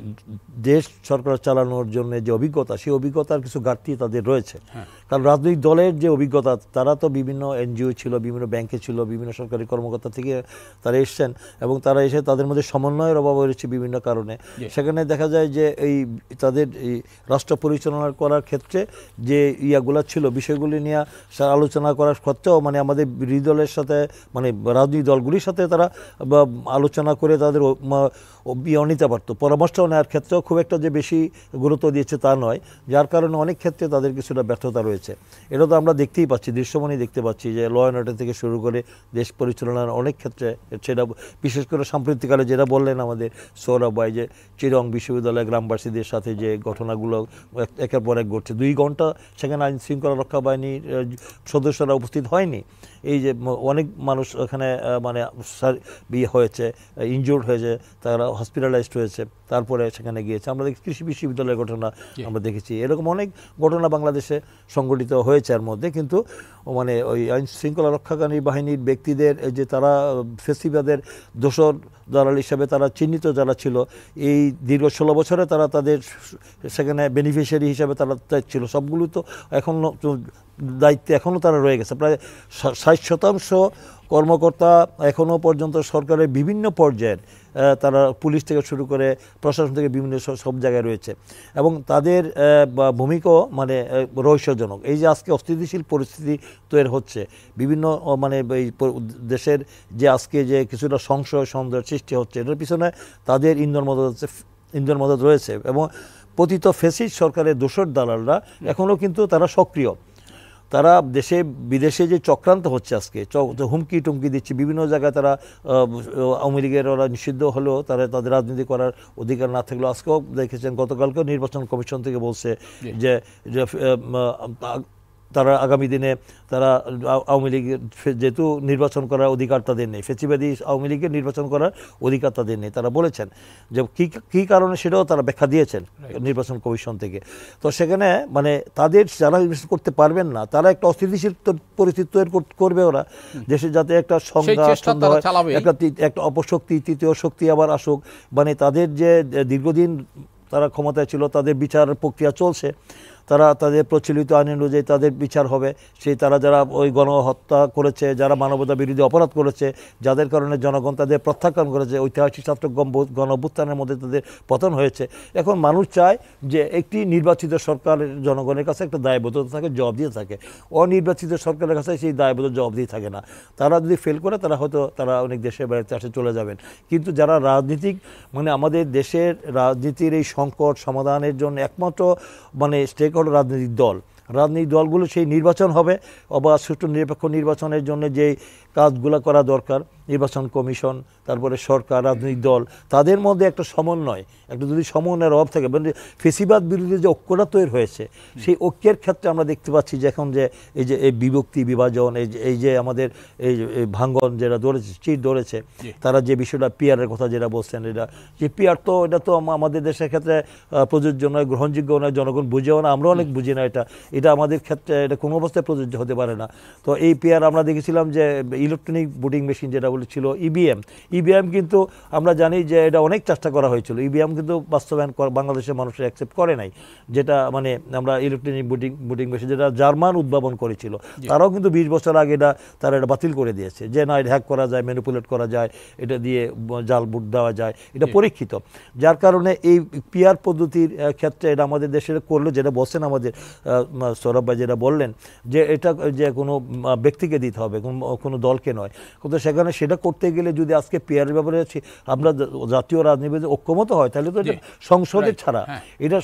দেশ সরকার চালানোর জন্য যে অভিজ্ঞতা, সেই অভিজ্ঞতার কিছু ঘাটতি তাদের রয়েছে। কারণ রাজনৈতিক দলের যে অভিজ্ঞতা, তারা তো বিভিন্ন এনজিও ছিল, বিভিন্ন ব্যাংকে ছিল, বিভিন্ন সরকারি কর্মকর্তা থেকে তারা এসছেন, এবং তারা এসে তাদের মধ্যে সমন্বয়ের অভাব রয়েছে বিভিন্ন কারণে। সেখানে দেখা যায় যে এই তাদের এই রাষ্ট্র পরিচালনা করার ক্ষেত্রে যে ইয়াগুলা ছিল, বিষয়গুলি নিয়ে আলোচনা করার সত্ত্বেও মানে আমাদের বিরোধী দলের সাথে, মানে রাজনৈতিক দলগুলির সাথে তারা আলোচনা করে তাদের নিতে পারতো, পরামর্শ নেওয়ার ক্ষেত্রেও খুব একটা যে বেশি গুরুত্ব দিয়েছে তা নয়, যার কারণে অনেক ক্ষেত্রে তাদের কিছুটা ব্যর্থতা রয়েছে। এটা তো আমরা দেখতেই পাচ্ছি, দৃশ্যমানই দেখতে পাচ্ছি যে ল অ্যান্ড অর্ডার থেকে শুরু করে দেশ পরিচালনার অনেক ক্ষেত্রে, সেটা বিশেষ করে সাম্প্রতিককালে যেটা বললেন আমাদের সৌরভ ভাই, যে চিরং বিশ্ববিদ্যালয় গ্রামবাসীদের সাথে যে ঘটনাগুলো একের পর এক ঘটছে, 2 ঘন্টা সেখানে আইন শৃঙ্খলা রক্ষা বাহিনীর সদস্যরা উপস্থিত হয়নি। এই যে অনেক মানুষ ওখানে মানে হয়েছে, ইনজুর্ড হয়েছে, তারা হসপিটালাইজড হয়েছে, তারপরে সেখানে গিয়েছে। আমরা দেখি কৃষি বিশ্ববিদ্যালয়ের ঘটনা আমরা দেখেছি, এরকম অনেক ঘটনা বাংলাদেশে সংঘটিত হয়েছে এর মধ্যে। কিন্তু মানে ওই আইন শৃঙ্খলা রক্ষাকারী বাহিনীর ব্যক্তিদের যে তারা ফেসিবাদের দোসর দালাল হিসাবে তারা চিহ্নিত যারা ছিল, এই দীর্ঘ 16 বছরে তারা তাদের সেখানে বেনিফিশিয়ারি হিসাবে তারা ছিল, সবগুলো তো এখনও দায়িত্বে এখনও তারা রয়ে গেছে। প্রায় 60% কর্মকর্তা এখনও পর্যন্ত সরকারের বিভিন্ন পর্যায়ের, তারা পুলিশ থেকে শুরু করে প্রশাসন থেকে বিভিন্ন সব জায়গায় রয়েছে, এবং তাদের ভূমিকাও মানে রহস্যজনক। এই যে আজকে অস্থিতিশীল পরিস্থিতি তৈরি হচ্ছে, বিভিন্ন মানে এই দেশের যে আজকে যে কিছুটা সংশয় সন্দেহের সৃষ্টি হচ্ছে, এটার পিছনে তাদের ইন্ধন মদত রয়েছে। এবং পতিত ফ্যাসিস্ট সরকারের দোসর দালালরা এখনও কিন্তু তারা সক্রিয়, তারা দেশে বিদেশে যে চক্রান্ত হচ্ছে আজকে, হুমকি টুমকি দিচ্ছে বিভিন্ন জায়গায়, তারা আওয়ামী লীগের ওরা নিষিদ্ধ হলেও তারা তাদের রাজনীতি করার অধিকার না থাকলেও, আজকেও দেখেছেন গতকালকেও নির্বাচন কমিশন থেকে বলছে যে তারা আগামী দিনে তারা আওয়ামী লীগের যেহেতু নির্বাচন করার অধিকার তাদের নেই, ফেসিবাদী আওয়ামী লীগের নির্বাচন করার অধিকার তাদের নেই, তারা বলেছেন যে কী কারণে সেটাও তারা ব্যাখ্যা দিয়েছেন নির্বাচন কমিশন থেকে। তো সেখানে মানে তাদের যারা নির্বাচন করতে পারবেন না, তারা একটা অস্থিতিশীল পরিস্থিতি তৈরি করবে ওরা দেশে, যাতে একটা সংঘাত, একটা অপশক্তি, তৃতীয় শক্তি আবার আসুক। মানে তাদের যে দীর্ঘদিন তারা ক্ষমতায় ছিল, তাদের বিচার প্রক্রিয়া চলছে, তারা তাদের প্রচলিত আইন অনুযায়ী তাদের বিচার হবে। সেই তারা যারা ওই গণহত্যা করেছে, যারা মানবতা বিরোধী অপরাধ করেছে, যাদের কারণে জনগণ তাদের প্রত্যাখ্যান করেছে, ঐতিহাসিক ছাত্র গণঅভ্যুত্থানের মধ্যে তাদের পতন হয়েছে। এখন মানুষ চায় যে একটি নির্বাচিত সরকারের জনগণের কাছে একটা দায়বদ্ধতা থাকে, জবাব দিয়ে থাকে। অনির্বাচিত সরকারের কাছে সেই দায়বদ্ধ জবাব দিয়ে থাকে না। তারা যদি ফেল করে, তারা হয়তো তারা অনেক দেশে বেড়াতে আসে চলে যাবেন। কিন্তু যারা রাজনীতিক, মানে আমাদের দেশের রাজনীতির এই সংকট সমাধানের জন্য একমাত্র মানে স্টেক হোল্ডার রাজনৈতিক দলগুলো, সেই নির্বাচন হবে, অবাধ সুষ্ঠু নিরপেক্ষ নির্বাচনের জন্য যে কাজগুলো করা দরকার, নির্বাচন কমিশন, তারপরে সরকার, রাজনৈতিক দল, তাদের মধ্যে একটা সমন্বয়, একটা যদি সমন্বয়ের অভাব থাকে, মানে ফেসিবাদ বিরোধী যে ঐক্যটা তৈরি হয়েছে, সেই ঐক্যের ক্ষেত্রে আমরা দেখতে পাচ্ছি যে এখন যে এই বিভক্তি বিভাজন, এই যে আমাদের এই ভাঙ্গন যেটা ধরেছে, চিট ধরেছে, তারা যে বিষয়টা পিয়ারের কথা যেটা বলছেন, এটা যে পিয়ার তো এটা তো আমাদের দেশের ক্ষেত্রে প্রযোজ্য নয়, গ্রহণযোগ্য নয়, জনগণ বুঝেও না, আমরা অনেক বুঝি না এটা আমাদের ক্ষেত্রে এটা কোনো অবস্থায় প্রযোজ্য হতে পারে না। তো এই পিয়ার আমরা দেখেছিলাম যে ইলেকট্রনিক ভোটিং মেশিন যেটা বলেছিল ইভিএম, কিন্তু আমরা জানি যে এটা অনেক চেষ্টা করা হয়েছিল, ইভিএম কিন্তু বাস্তবায়ন বাংলাদেশের মানুষের অ্যাকসেপ্ট করে নাই। যেটা মানে আমরা ইলেকট্রনিক ভোটিং মেশিন যেটা জার্মান উদ্ভাবন করেছিল, তারাও কিন্তু 20 বছর আগে তারা এটা বাতিল করে দিয়েছে, যে না, এটা হ্যাক করা যায়, ম্যানিপুলেট করা যায়, এটা দিয়ে জাল ভোট দেওয়া যায়, এটা পরীক্ষিত। যার কারণে এই পিয়ার পদ্ধতির ক্ষেত্রে এটা আমাদের দেশের করলো, যেটা বলছেন আমাদের সৌরভ ভাই যেটা বললেন, যে এটা যে কোনো ব্যক্তিকে দিতে হবে, কোনো দলকে নয়। কিন্তু সেখানে সেটা করতে গেলে যদি আজকে পিয়ারের ব্যাপারে আমরা জাতীয় রাজনীতিতে ঐক্যমত হয়, তাহলে তো এটা সংসদের ছাড়া, এটা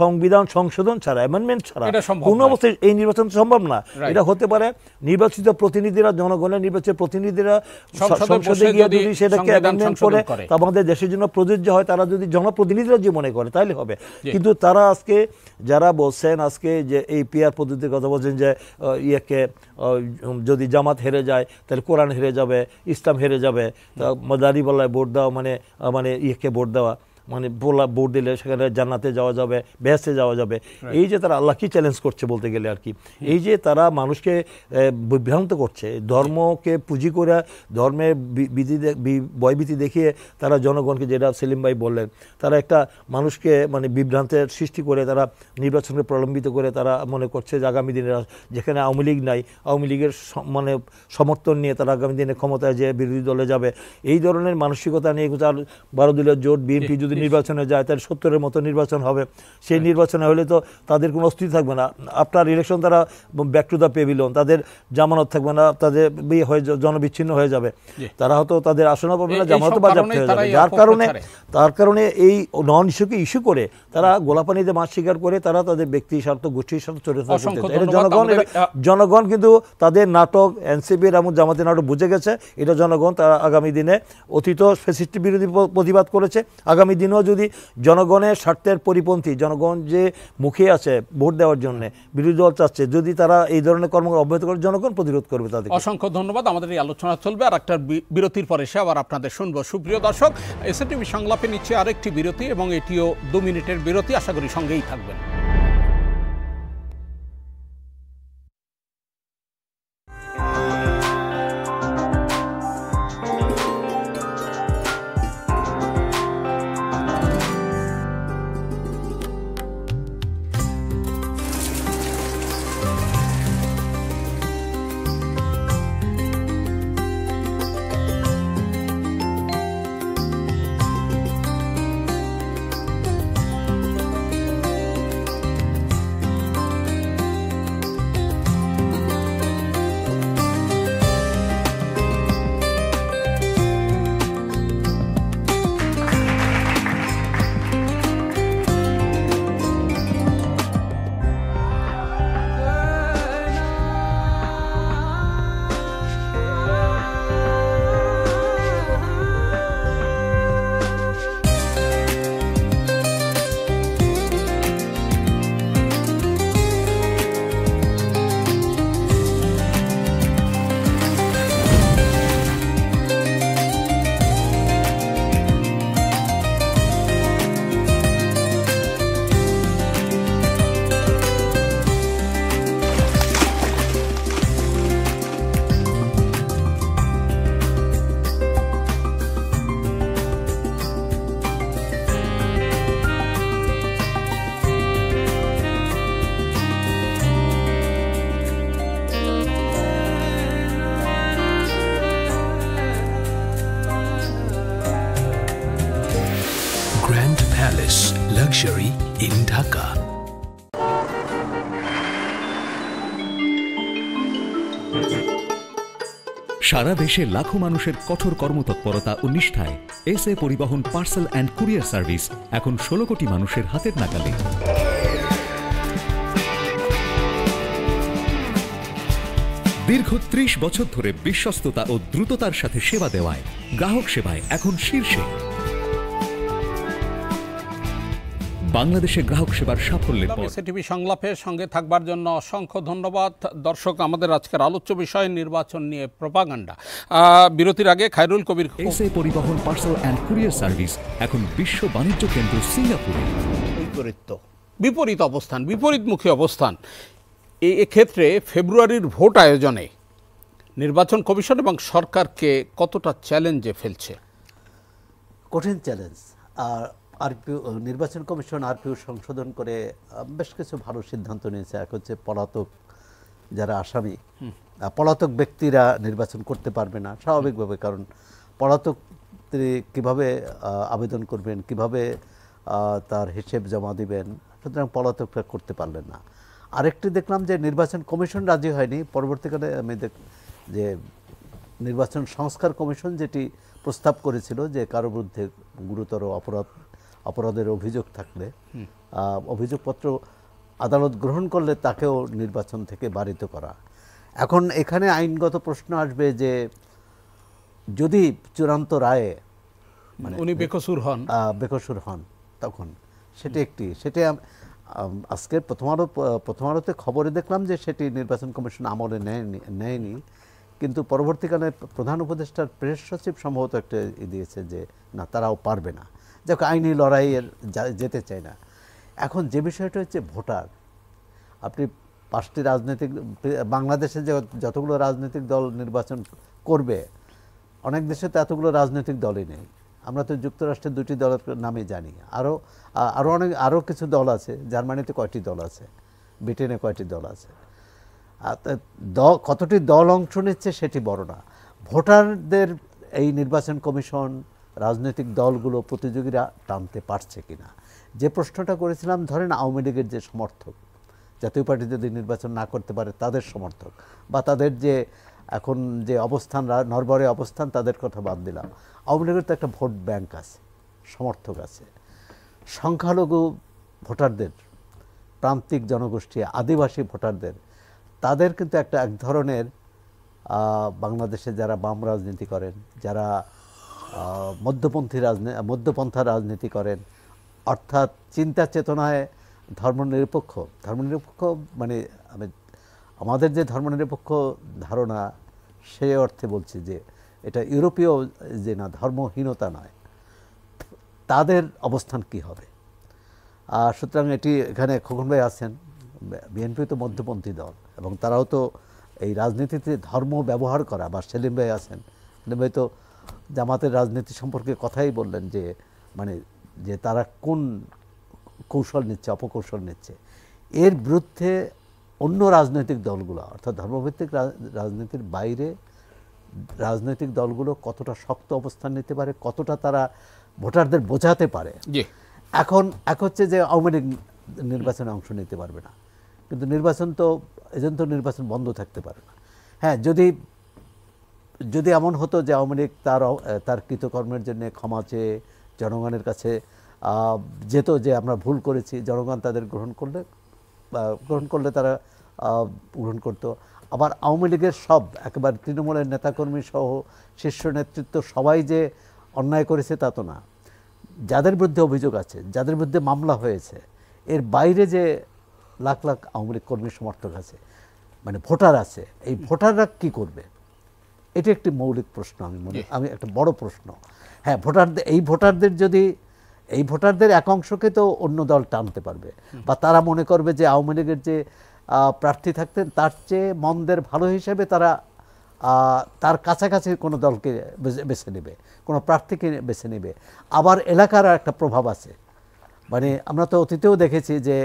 সংবিধান সংশোধন ছাড়া, অ্যামেন্ডমেন্ট ছাড়া কোনো অবস্থায় এই নির্বাচন সম্ভব না। এটা হতে পারে নির্বাচিত প্রতিনিধিরা, জনগণের নির্বাচিত প্রতিনিধিরা সংসদে গিয়ে যদি সেটাকে অ্যামেন্ডমেন্ট করে আমাদের দেশের জন্য প্রযোজ্য হয়, তারা যদি জনপ্রতিনিধিরা যে মনে করে তাহলে হবে। কিন্তু তারা আজকে যারা বলছেন আজকে যে এই পিয়ার পদ্ধতির কথা বলছেন, যে ইয়েকে যদি জামাত হেরে যায় তাহলে কোরআন হেরে যাবে, ইসলাম হেরে যাবে, দাঁড়িপাল্লায় ভোট দেওয়া মানে ইয়েকে ভোট দেওয়া, মানে ভোট দিলে সেখানে জান্নাতে যাওয়া যাবে, বেহেশতে যাওয়া যাবে। এই যে তারা আল্লাহকে চ্যালেঞ্জ করছে বলতে গেলে আর কি, এই যে তারা মানুষকে বিভ্রান্ত করছে, ধর্মকে পুঁজি করে ধর্মের ভয়ভীতি দেখিয়ে তারা জনগণকে, যেটা সেলিম ভাই বললেন, তারা একটা মানুষকে মানে বিভ্রান্তের সৃষ্টি করে তারা নির্বাচনকে প্রলম্বিত করে তারা মনে করছে যে আগামী দিনে যেখানে আওয়ামী লীগ নাই, আওয়ামী লীগের মানে সমর্থন নিয়ে তারা আগামী দিনে ক্ষমতায় যে বিরোধী দলে যাবে, এই ধরনের মানসিকতা নিয়ে 12 দলীয় জোট বিএনপি যদি নির্বাচনে যায় তাহলে 70-এর মতো নির্বাচন হবে। সেই নির্বাচনে হলে তো তাদের কোনো অস্তিত্ব থাকবে না। আফটার ইলেকশন তারা ব্যাক টু দ্য পেভিলিয়ন, তাদের জামানত থাকবে না, তাদের জনবিচ্ছিন্ন হয়ে যাবে, তারা হয়তো তাদের আসনও পাবে না, জামানত বাজেয়াপ্ত হয়ে যাবে। তার কারণে এই নন ইস্যুকে ইস্যু করে তারা গোলাপানিতে মাছ শিকার করে তারা তাদের ব্যক্তি স্বার্থ, গোষ্ঠীর স্বার্থ চরিত্র, জনগণ কিন্তু তাদের নাটক, এনসিপির এবং জামাতের নাটক বুঝে গেছে। এটা জনগণ তারা আগামী দিনে অতীত ফ্যাসিস্ট বিরোধী প্রতিবাদ করেছে, আগামী দিনেও যদি জনগণের স্বার্থের পরিপন্থী, জনগণ যে মুখে আছে ভোট দেওয়ার জন্য বিরোধী দল চাচ্ছে, যদি তারা এই ধরনের কর্মকাণ্ড অব্যাহত করে জনগণ প্রতিরোধ করবে তাদের। অসংখ্য ধন্যবাদ। আমাদের এই আলোচনা চলবে আর একটা বিরতির পরে সে আবার আপনাদের শুনবো। সুপ্রিয় দর্শক, এসএটিভি সংলাপে নিচ্ছে আরেকটি বিরতি এবং এটিও 2 মিনিটের বিরতি, আশা করি সঙ্গেই থাকবেন। Luxury in Dhaka. সারা দেশে লাখো মানুষের কঠোর কর্মতৎপরতা ও নিষ্ঠায় এসএ পরিবহন পার্সেল অ্যান্ড কুরিয়ার সার্ভিস এখন 16 কোটি মানুষের হাতের নাগালে। দীর্ঘ 30 বছর ধরে বিশ্বস্ততা ও দ্রুততার সাথে সেবা দেওয়ায় গ্রাহক সেবায় এখন শীর্ষে। বাংলাদেশে গ্রাহক সেবার সাফল্যের পর এসএটিভি সংলাপের সঙ্গে থাকবার জন্য অসংখ্য ধন্যবাদ। দর্শক, আমাদের আজকের আলোচ্য বিষয় নির্বাচন নিয়ে প্রপাগান্ডা। বিরতির আগে খায়রুল কবির, এসএ পরিবহন পার্সেল অ্যান্ড কুরিয়ার সার্ভিস এখন বিশ্ব বাণিজ্য কেন্দ্র সিঙ্গাপুরে। বিপরীত অবস্থান, বিপরীতমুখী অবস্থান। এক্ষেত্রে ফেব্রুয়ারির ভোট আয়োজনে নির্বাচন কমিশন এবং সরকারকে কতটা চ্যালেঞ্জে ফেলছে? কঠিন চ্যালেঞ্জ। আর আরপিও নির্বাচন কমিশন আরপিও সংশোধন করে বেশ কিছু ভালো সিদ্ধান্ত নিয়েছে। এক হচ্ছে পলাতক যারা আসামি, পলাতক ব্যক্তিরা নির্বাচন করতে পারবে না স্বাভাবিকভাবে, কারণ পলাতক কীভাবে আবেদন করবেন, কিভাবে তার হিসেব জমা দিবেন, সুতরাং পলাতকরা করতে পারলেন না। আরেকটি দেখলাম যে নির্বাচন কমিশন রাজি হয়নি। পরবর্তীকালে আমি যে নির্বাচন সংস্কার কমিশন যেটি প্রস্তাব করেছিল যে কারো বিরুদ্ধে গুরুতর অপরাধের অভিযোগ থাকলে অভিযোগপত্র আদালত গ্রহণ করলে তাকেও নির্বাচন থেকে বারিত করা। এখন এখানে আইনগত প্রশ্ন আসবে যে যদি চূড়ান্ত রায়ে মানে উনি বেকসুর হন তখন সেটি আজকের প্রথম আলোতে খবরে দেখলাম যে সেটি নির্বাচন কমিশন আমলে নেয়নি, কিন্তু পরবর্তীকালে প্রধান উপদেষ্টার প্রেস সচিব সম্ভবত একটা দিয়েছে যে না, তারাও পারবে না। যাকে আইনি লড়াইয়ের যেতে চাই না। এখন যে বিষয়টা হচ্ছে ভোটার, আপনি 5টি রাজনৈতিক বাংলাদেশে যে যতগুলো রাজনৈতিক দল নির্বাচন করবে, অনেক দেশে তো এতগুলো রাজনৈতিক দলই নেই। আমরা তো যুক্তরাষ্ট্রের 2টি দলের নামই জানি, আরও কিছু দল আছে। জার্মানিতে কয়টি দল আছে, ব্রিটেনে কয়টি দল আছে, কতটি দল অংশ নিচ্ছে সেটি বড় না। ভোটারদের এই নির্বাচন কমিশন, রাজনৈতিক দলগুলো, প্রতিযোগীরা টানতে পারছে কিনা। যে প্রশ্নটা করেছিলাম, ধরেন আওয়ামী লীগের যে সমর্থক, জাতীয় পার্টি যদি নির্বাচন না করতে পারে তাদের সমর্থক, বা তাদের যে এখন যে অবস্থান, নরবরে অবস্থান, তাদের কথা বাদ দিলাম, আওয়ামী লীগের তো একটা ভোট ব্যাংক আছে, সমর্থক আছে। সংখ্যালঘু ভোটারদের, প্রান্তিক জনগোষ্ঠী, আদিবাসী ভোটারদের, তাদের কিন্তু এক ধরনের বাংলাদেশে যারা বাম রাজনীতি করেন, যারা মধ্যপন্থা রাজনীতি করেন, অর্থাৎ চিন্তা চেতনায় ধর্মনিরপেক্ষ মানে আমাদের যে ধর্মনিরপেক্ষ ধারণা, সে অর্থে বলছি যে এটা ইউরোপীয় যে না, ধর্মহীনতা নয়, তাদের অবস্থান কি হবে। সুতরাং এটি এখানে খোকন ভাই আছেন, বিএনপি তো মধ্যপন্থী দল, এবং তারাও তো এই রাজনীতিতে ধর্ম ব্যবহার করা, বা সেলিম ভাই আছেন, সেলিম ভাই তো জামাতের রাজনীতি সম্পর্কে কথাই বললেন যে মানে যে তারা কোন কৌশল নিচ্ছে, অপকৌশল নিচ্ছে। এর বিরুদ্ধে অন্য রাজনৈতিক দলগুলো, অর্থাৎ ধর্মভিত্তিক রাজনীতির বাইরে রাজনৈতিক দলগুলো কতটা শক্ত অবস্থান নিতে পারে, কতটা তারা ভোটারদের বোঝাতে পারে। এখন হচ্ছে যে আওয়ামী লীগ নির্বাচনে অংশ নিতে পারবে না, কিন্তু নির্বাচন তো এজন্য তো নির্বাচন বন্ধ থাকতে পারে না। হ্যাঁ, যদি এমন হতো যে আওয়ামী লীগ তার কৃতকর্মের জন্য ক্ষমা চেয়ে জনগণের কাছে যেত যে আমরা ভুল করেছি, জনগণ তাদের গ্রহণ করলে তারা গ্রহণ করতো। আবার আওয়ামী লীগের সব একেবারে তৃণমূলের নেতাকর্মী সহ শীর্ষ নেতৃত্ব সবাই যে অন্যায় করেছে তা তো না। যাদের বিরুদ্ধে অভিযোগ আছে, যাদের বিরুদ্ধে মামলা হয়েছে, এর বাইরে যে লাখ লাখ আওয়ামী লীগ কর্মী সমর্থক আছে, মানে ভোটার আছে, এই ভোটাররা কি করবে? এটি একটি মৌলিক প্রশ্ন, আমি একটা বড় প্রশ্ন। হ্যাঁ, এই ভোটারদের এক অংশকে তো অন্য দল টানতে পারবে, বা তারা মনে করবে যে আওয়ামী লীগের যে প্রার্থী থাকতেন তার চেয়ে মন্দের ভালো হিসেবে তারা তার কাছাকাছি কোনো দলকে বেছে নেবে, কোনো প্রার্থীকে বেছে নেবে। আবার এলাকার একটা প্রভাব আছে, মানে আমরা তো অতীতেও দেখেছি যে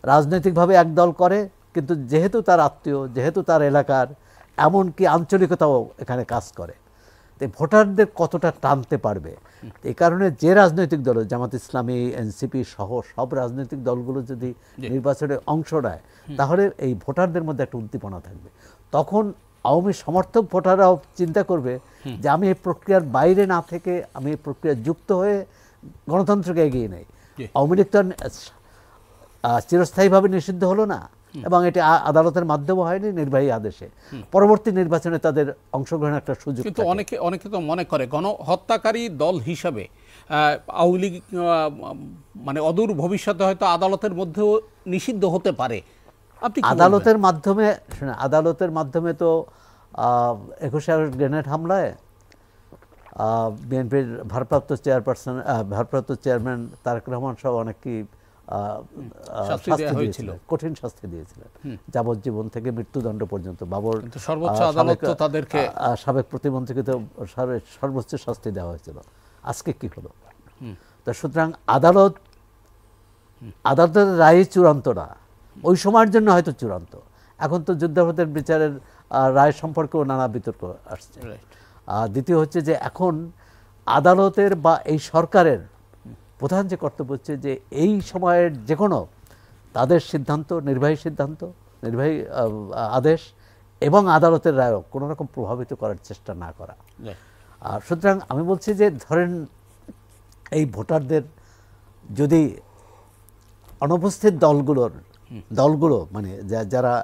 রাজনৈতিকভাবে এক দল করে, কিন্তু যেহেতু তার আত্মীয়, যেহেতু তার এলাকার, এমনকি আঞ্চলিকতাও এখানে কাজ করে। তো ভোটারদের কতটা টানতে পারবে, এই কারণে যে রাজনৈতিক দল, জামাত ইসলামী, এনসিপি সহ সব রাজনৈতিক দলগুলো যদি নির্বাচনে অংশ নেয়, তাহলে এই ভোটারদের মধ্যে একটা উদ্দীপনা থাকবে। তখন আওয়ামী সমর্থক ভোটাররাও চিন্তা করবে যে আমি এই প্রক্রিয়ার বাইরে না থেকে আমি এই প্রক্রিয়ায় যুক্ত হয়ে গণতন্ত্রকে এগিয়ে নেই। আওয়ামী লীগ তো চিরস্থায়ীভাবে নিষিদ্ধ হলো না, এবং এটি আদালতের মাধ্যমে হয়নি, নির্বাহী আদেশে। পরবর্তী নির্বাচনে তাদের অংশগ্রহণের একটা সুযোগ। কিন্তু অনেকে তো মনে করে গণহত্যাকারী দল হিসাবে আওয়ামী লীগ মানে অদূর ভবিষ্যতে হয়তো আদালতের মধ্যেও নিষিদ্ধ হতে পারে। আপনি আদালতের মাধ্যমে তো 21 আগস্ট গ্রেনেড হামলায় বিএনপির ভারপ্রাপ্ত চেয়ারম্যান তারেক রহমান সহ অনেকেই কঠিন শাস্তি দিয়েছিলেন, যাবজ্জীবন থেকে মৃত্যুদণ্ড পর্যন্ত। বাবর সর্বোচ্চ আদালত তো তাদেরকে, সাবেক প্রতিমন্ত্রীকে তো সর্বোচ্চ শাস্তি দেওয়া হয়েছিল। আজকে কি হলো? তো সুতরাং আদালতের রায় চূড়ান্ত না, ওই সময়ের জন্য হয়তো চূড়ান্ত। এখন তো যুদ্ধাপরাধের বিচারের রায় সম্পর্কেও নানা বিতর্ক আসছে। দ্বিতীয় হচ্ছে যে এখন আদালতের বা এই সরকারের প্রধান যে কর্তব্য হচ্ছে যে এই সময়ের যে কোনো তাদের সিদ্ধান্ত, নির্বাহী আদেশ এবং আদালতের রায়ও কোনো রকম প্রভাবিত করার চেষ্টা না করা। আর সুতরাং আমি বলছি যে ধরেন এই ভোটারদের যদি অনুপস্থিত দলগুলো মানে যারা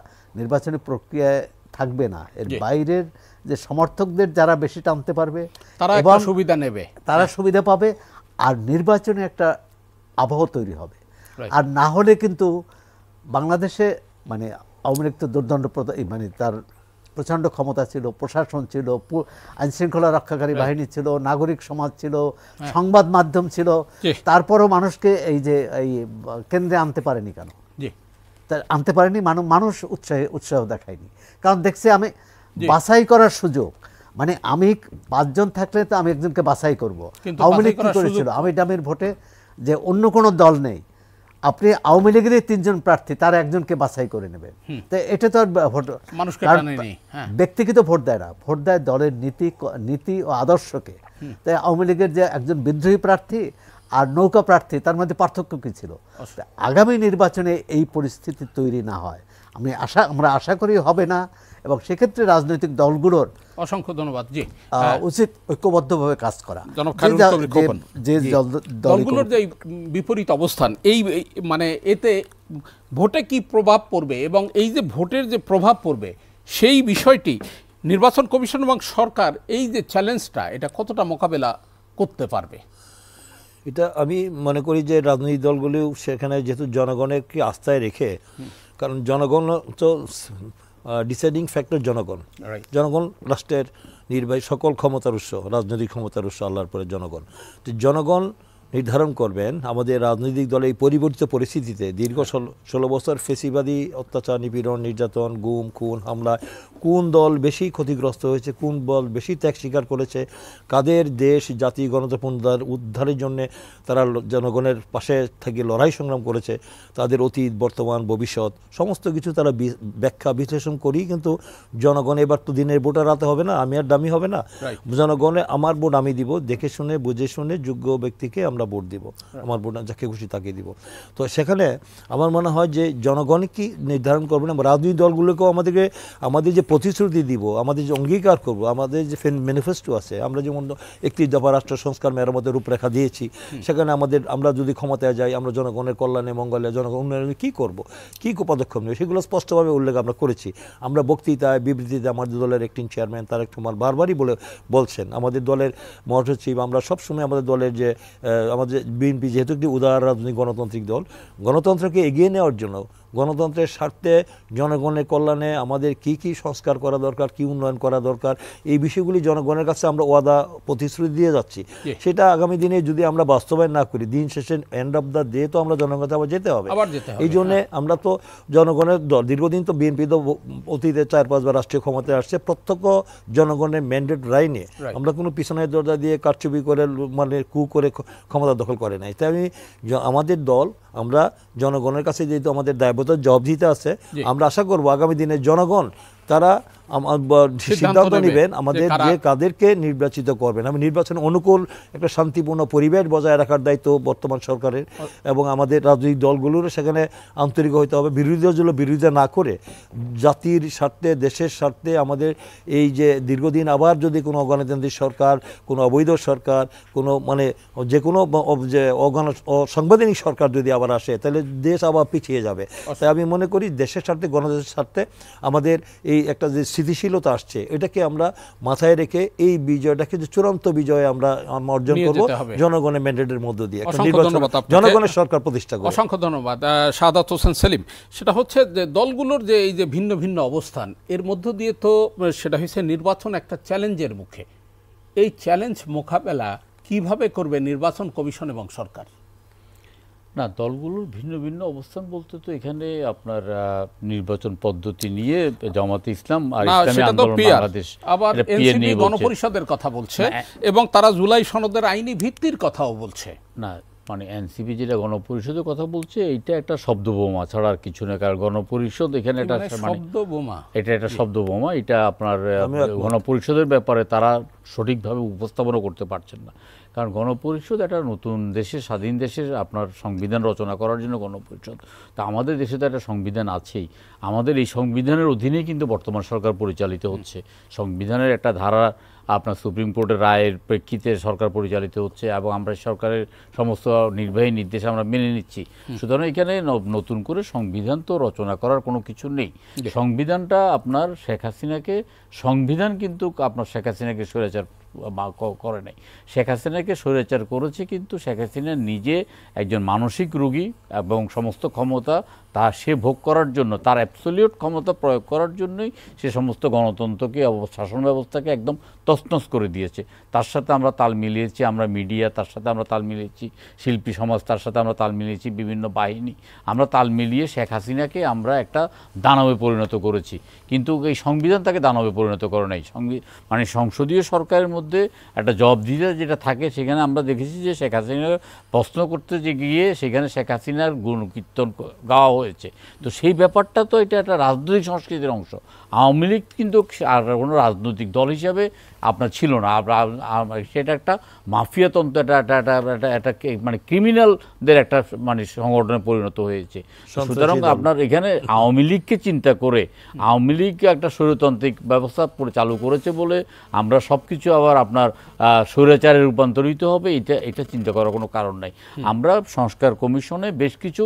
নির্বাচনী প্রক্রিয়ায় থাকবে না, এর বাইরের যে সমর্থকদের যারা বেশি টানতে পারবে তারা একটা সুবিধা নেবে, তারা সুবিধা পাবে, আর নির্বাচনে একটা আবহ তৈরি হবে। আর না হলে কিন্তু বাংলাদেশে মানে আওয়ামী লীগ তো দুর্দণ্ড মানে তার প্রচণ্ড ক্ষমতা ছিল, প্রশাসন ছিল, আইনশৃঙ্খলা রক্ষাকারী বাহিনী ছিল, নাগরিক সমাজ ছিল, সংবাদ মাধ্যম ছিল, তারপরও মানুষকে এই যে এই কেন্দ্রে আনতে পারেনি কেন? আনতে পারেনি মানুষ উৎসাহ দেখায়নি, কারণ দেখছে আমি বাছাই করার সুযোগ, মানে আমি 5 জন থাকলে তো আমি একজনকে বাছাই করব। আওয়ামী লীগ কি করেছিল, আমি ডামির ভোটে যে অন্য কোনো দল নেই, আপনি আওয়ামী লীগের 3 জন প্রার্থী তার একজনকে বাছাই করে নেবেন, তো এটা তো আর ভোট ব্যক্তিগত ভোট দেয় না, ভোট দেয় দলের নীতি ও আদর্শকে। তাই আওয়ামী লীগের যে একজন বিদ্রোহী প্রার্থী আর নৌকা প্রার্থী, তার মধ্যে পার্থক্য কী ছিল? আগামী নির্বাচনে এই পরিস্থিতি তৈরি না হয় আমরা আশা করি হবে না, এবং সেক্ষেত্রে রাজনৈতিক দলগুলোর অসংখ্য ধন্যবাদ। জি, উচিত ঐক্যবদ্ধভাবে কাজ করা। যে দলগুলোর যে বিপরীত অবস্থান, এই মানে এতে ভোটে কি প্রভাব পড়বে এবং এই যে ভোটের যে প্রভাব পড়বে সেই বিষয়টি নির্বাচন কমিশন এবং সরকার এই যে চ্যালেঞ্জটা, এটা কতটা মোকাবেলা করতে পারবে? এটা আমি মনে করি যে রাজনৈতিক দলগুলিও সেখানে যেহেতু জনগণকে আস্থায় রেখে, কারণ জনগণ তো ডিসাইডিং ফ্যাক্টর, জনগণ রাষ্ট্রের নির্বাহী সকল ক্ষমতার উৎস, রাজনৈতিক ক্ষমতার উৎস আল্লাহর পরে জনগণ। তো জনগণ নির্ধারণ করবেন আমাদের রাজনৈতিক দলে এই পরিবর্তিত পরিস্থিতিতে দীর্ঘ 16 বছর ফেসিবাদী অত্যাচার, নিপীড়ন, নির্যাতন, গুম, খুন, হামলা, কোন দল বেশি ক্ষতিগ্রস্ত হয়েছে, কোন দল বেশি ত্যাগ স্বীকার করেছে, কাদের দেশ জাতি গণতন্ত্র উদ্ধারের জন্যে তারা জনগণের পাশে থেকে লড়াই সংগ্রাম করেছে, তাদের অতীত, বর্তমান, ভবিষ্যৎ সমস্ত কিছু তারা ব্যাখ্যা বিশ্লেষণ করি। কিন্তু জনগণ এবার তো দিনের ভোটার রাতে হবে না, আমি আর দামি হবে না, জনগণে আমার ভোট আমি দিব, দেখে শুনে বুঝে শুনে যোগ্য ব্যক্তিকে আমরা ভোট দিব, আমার ভোট যাকে খুশি তাকে দিব। তো সেখানে আমার মনে হয় যে জনগণ কি নির্ধারণ করবে না, রাজনৈতিক দলগুলোকেও আমাদের যে প্রতিশ্রুতি দিব, আমাদের যে অঙ্গীকার করব, আমাদের যে ম্যানিফেস্টো আছে, আমরা যেমন 31 দফা রাষ্ট্র সংস্কার মেরামতের রূপরেখা দিয়েছি, সেখানে আমরা যদি ক্ষমতায় যাই আমরা জনগণের কল্যাণে, মঙ্গলে, জনগণ উন্নয়নে কী করব, কী পদক্ষেপ নেব, সেগুলো স্পষ্টভাবে উল্লেখ আমরা করেছি। আমরা বক্তৃতায়, বিবৃতিতে আমাদের দলের অ্যাক্টিং চেয়ারম্যান তারেক রহমান বারবারই বলছেন, আমাদের দলের মহাসচিব, আমরা সবসময় আমাদের দলের যে আমাদের বিএনপি যেহেতু একটি উদার রাজনৈতিক গণতান্ত্রিক দল, গণতন্ত্রকে এগিয়ে নেওয়ার জন্য, গণতন্ত্রের স্বার্থে, জনগণের কল্যাণে আমাদের কি কি সংস্কার করা দরকার, কি উন্নয়ন করা দরকার, এই বিষয়গুলি জনগণের কাছে আমরা ওয়াদা প্রতিশ্রুতি দিয়ে যাচ্ছি। সেটা আগামী দিনে যদি আমরা বাস্তবায়ন না করি, দিন শেষে এন্ড অফ দ্য ডে তো আমরা জনগণের কাছে আবার যেতে হবে। এই জন্যে আমরা তো জনগণের দল, দীর্ঘদিন তো বিএনপি তো অতীতে 4-5 বার রাষ্ট্রীয় ক্ষমতায় আসছে, প্রত্যক্ষ জনগণের ম্যান্ডেট রায় নিয়ে, আমরা কোনো পিছনের দরজা দিয়ে কারচুপি করে মানে করে ক্ষমতা দখল করে নাই। তাই আমাদের দল, আমরা জনগণের কাছে যেহেতু আমাদের দায়বদ্ধতার জবাবদিহিতা আছে, আমরা আশা করব আগামী দিনে জনগণ তারা সিদ্ধান্ত নেবেন আমাদের যে কাদেরকে নির্বাচিত করবেন। আমি নির্বাচন অনুকূল একটা শান্তিপূর্ণ পরিবেশ বজায় রাখার দায়িত্ব বর্তমান সরকারের, এবং আমাদের রাজনৈতিক দলগুলোরও সেখানে আন্তরিক হতে হবে, বিরোধিতা না করে জাতির স্বার্থে, দেশের স্বার্থে, আমাদের এই যে দীর্ঘদিন আবার যদি কোনো অগণতান্ত্রিক সরকার, কোনো অবৈধ সরকার, কোনো মানে যে কোনো যে অসাংবিধানিক সরকার যদি আবার আসে, তাহলে দেশ আবার পিছিয়ে যাবে। তাই আমি মনে করি দেশের স্বার্থে, গণতন্ত্রের স্বার্থে আমাদের এই একটা যে স্থিতিশীলতা আসছে, এটাকে আমরা মাথায় রেখে এই বিজয়টাকে যে চূড়ান্ত বিজয় আমরা অর্জন করব জনগণের ম্যান্ডেটের মধ্য দিয়ে, জনগণের সরকার প্রতিষ্ঠা করব। অসংখ্য ধন্যবাদ শাহাদাত হোসেন সেলিম। সেটা হচ্ছে যে দলগুলোর যে এই যে ভিন্ন ভিন্ন অবস্থান, এর মধ্য দিয়ে তো সেটা হচ্ছে নির্বাচন একটা চ্যালেঞ্জের মুখে। এই চ্যালেঞ্জ মোকাবেলা কিভাবে করবে নির্বাচন কমিশন এবং সরকার? না, দলগুলোর ভিন্ন ভিন্ন অবস্থান বলতে তো এখানে আপনার নির্বাচন পদ্ধতি নিয়ে জামাতে ইসলাম আর ইসলামী আন্দোলন বাংলাদেশ, আবার এনসিপি গণপরিষদের কথা বলছে এবং তারা জুলাই সনদের আইনি ভিত্তির কথাও বলছে। না, মানে এনসিপি যেটা গণপরিষদের কথা বলছে, এইটা একটা শব্দবোমা ছাড়া আর কিছু না। কারণ গণপরিষদ এখানে এটা শব্দবোমা, এটা একটা শব্দবোমা। এটা আপনার গণপরিষদের ব্যাপারে তারা সঠিকভাবে উপস্থাপনা করতে পারছেন না। কারণ গণপরিষদ একটা নতুন দেশে, স্বাধীন দেশের আপনার সংবিধান রচনা করার জন্য গণপরিষদ। তা আমাদের দেশে তো একটা সংবিধান আছেই, আমাদের এই সংবিধানের অধীনেই কিন্তু বর্তমান সরকার পরিচালিত হচ্ছে। সংবিধানের একটা ধারা আপনার সুপ্রিম কোর্টের রায়ের প্রেক্ষিতে সরকার পরিচালিত হচ্ছে, এবং আমরা সরকারের সমস্ত নির্বাহী নির্দেশ আমরা মেনে নিচ্ছি। সুতরাং এখানে নতুন করে সংবিধান তো রচনা করার কোনো কিছু নেই। সংবিধানটা আপনার শেখ হাসিনাকে, সংবিধান কিন্তু আপনার শেখ হাসিনাকে স্বৈরাচার করে নাই। শেখ হাসিনাকে স্বৈরাচার করেছে কিন্তু শেখ হাসিনা নিজে একজন মানসিক রোগী, এবং সমস্ত ক্ষমতা তা সে ভোগ করার জন্য, তার অ্যাবসলিউট ক্ষমতা প্রয়োগ করার জন্যই সে সমস্ত গণতন্ত্রকে, শাসন ব্যবস্থাকে একদম তছনছ করে দিয়েছে। তার সাথে আমরা তাল মিলিয়েছি, আমরা মিডিয়া, তার সাথে আমরা তাল মিলিয়েছি শিল্পী সমাজ, তার সাথে আমরা তাল মিলিয়েছি বিভিন্ন বাহিনী, আমরা তাল মিলিয়ে শেখ হাসিনাকে আমরা একটা দানবে পরিণত করেছি। কিন্তু এই সংবিধান তাকে দানবে পরিণত করে নাই। মানে সংসদীয় সরকারের মধ্যে একটা জবাবদিহিতা যেটা থাকে, সেখানে আমরা দেখেছি যে শেখ হাসিনার প্রশ্ন করতে যে গিয়ে সেখানে শেখ হাসিনার গুণকীর্তন গাওয়া হয়েছে। তো সেই ব্যাপারটা তো এটা একটা রাজনৈতিক সংস্কৃতির অংশ। আওয়ামী লীগ কিন্তু আর কোনো রাজনৈতিক দল হিসাবে আপনার ছিল না, সেটা একটা মাফিয়াতন্ত্র, একটা মানে ক্রিমিনালদের একটা মানে সংগঠনে পরিণত হয়েছে। সুতরাং আপনার এখানে আওয়ামী লীগকে চিন্তা করে আওয়ামী লীগ একটা স্বৈরতান্ত্রিক ব্যবস্থা চালু করেছে বলে আমরা সব কিছু আবার আপনার স্বৈরাচারে রূপান্তরিত হবে, এটা চিন্তা করার কোনো কারণ নাই। আমরা সংস্কার কমিশনে বেশ কিছু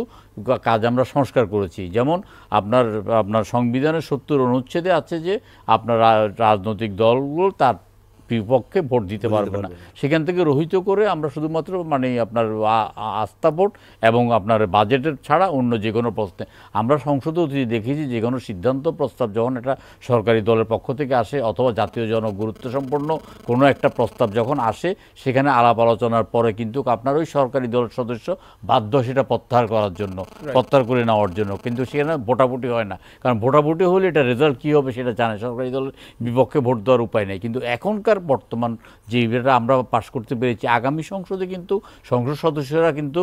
কাজ আমরা সংস্কার করেছি। যেমন আপনার সংবিধানের 70 অনুচ্ছেদে আছে যে আপনার রাজনৈতিক দলগুলো তার বিপক্ষে ভোট দিতে পারবে না, সেখান থেকে রহিত করে আমরা শুধুমাত্র মানে আপনার আস্থা ভোট এবং আপনার বাজেটের ছাড়া অন্য যে কোনো প্রশ্নে আমরা সংসদে অতীতে দেখেছি যে কোনো সিদ্ধান্ত প্রস্তাব যখন একটা সরকারি দলের পক্ষ থেকে আসে অথবা জাতীয় গুরুত্ব সম্পন্ন কোনো একটা প্রস্তাব যখন আসে, সেখানে আলাপ আলোচনার পরে কিন্তু আপনার ওই সরকারি দলের সদস্য বাধ্য সেটা প্রত্যাহার করার জন্য, প্রত্যাহার করে নেওয়ার জন্য। কিন্তু সেখানে ভোটাভুটি হয় না, কারণ ভোটাভুটি হলে এটা রেজাল্ট কী হবে সেটা জানে, সরকারি দলের বিপক্ষে ভোট দেওয়ার উপায় নেই। কিন্তু এখনকার বর্তমান যে এটা আমরা পাশ করতে পেরেছি, আগামী সংসদে কিন্তু সংসদ সদস্যরা কিন্তু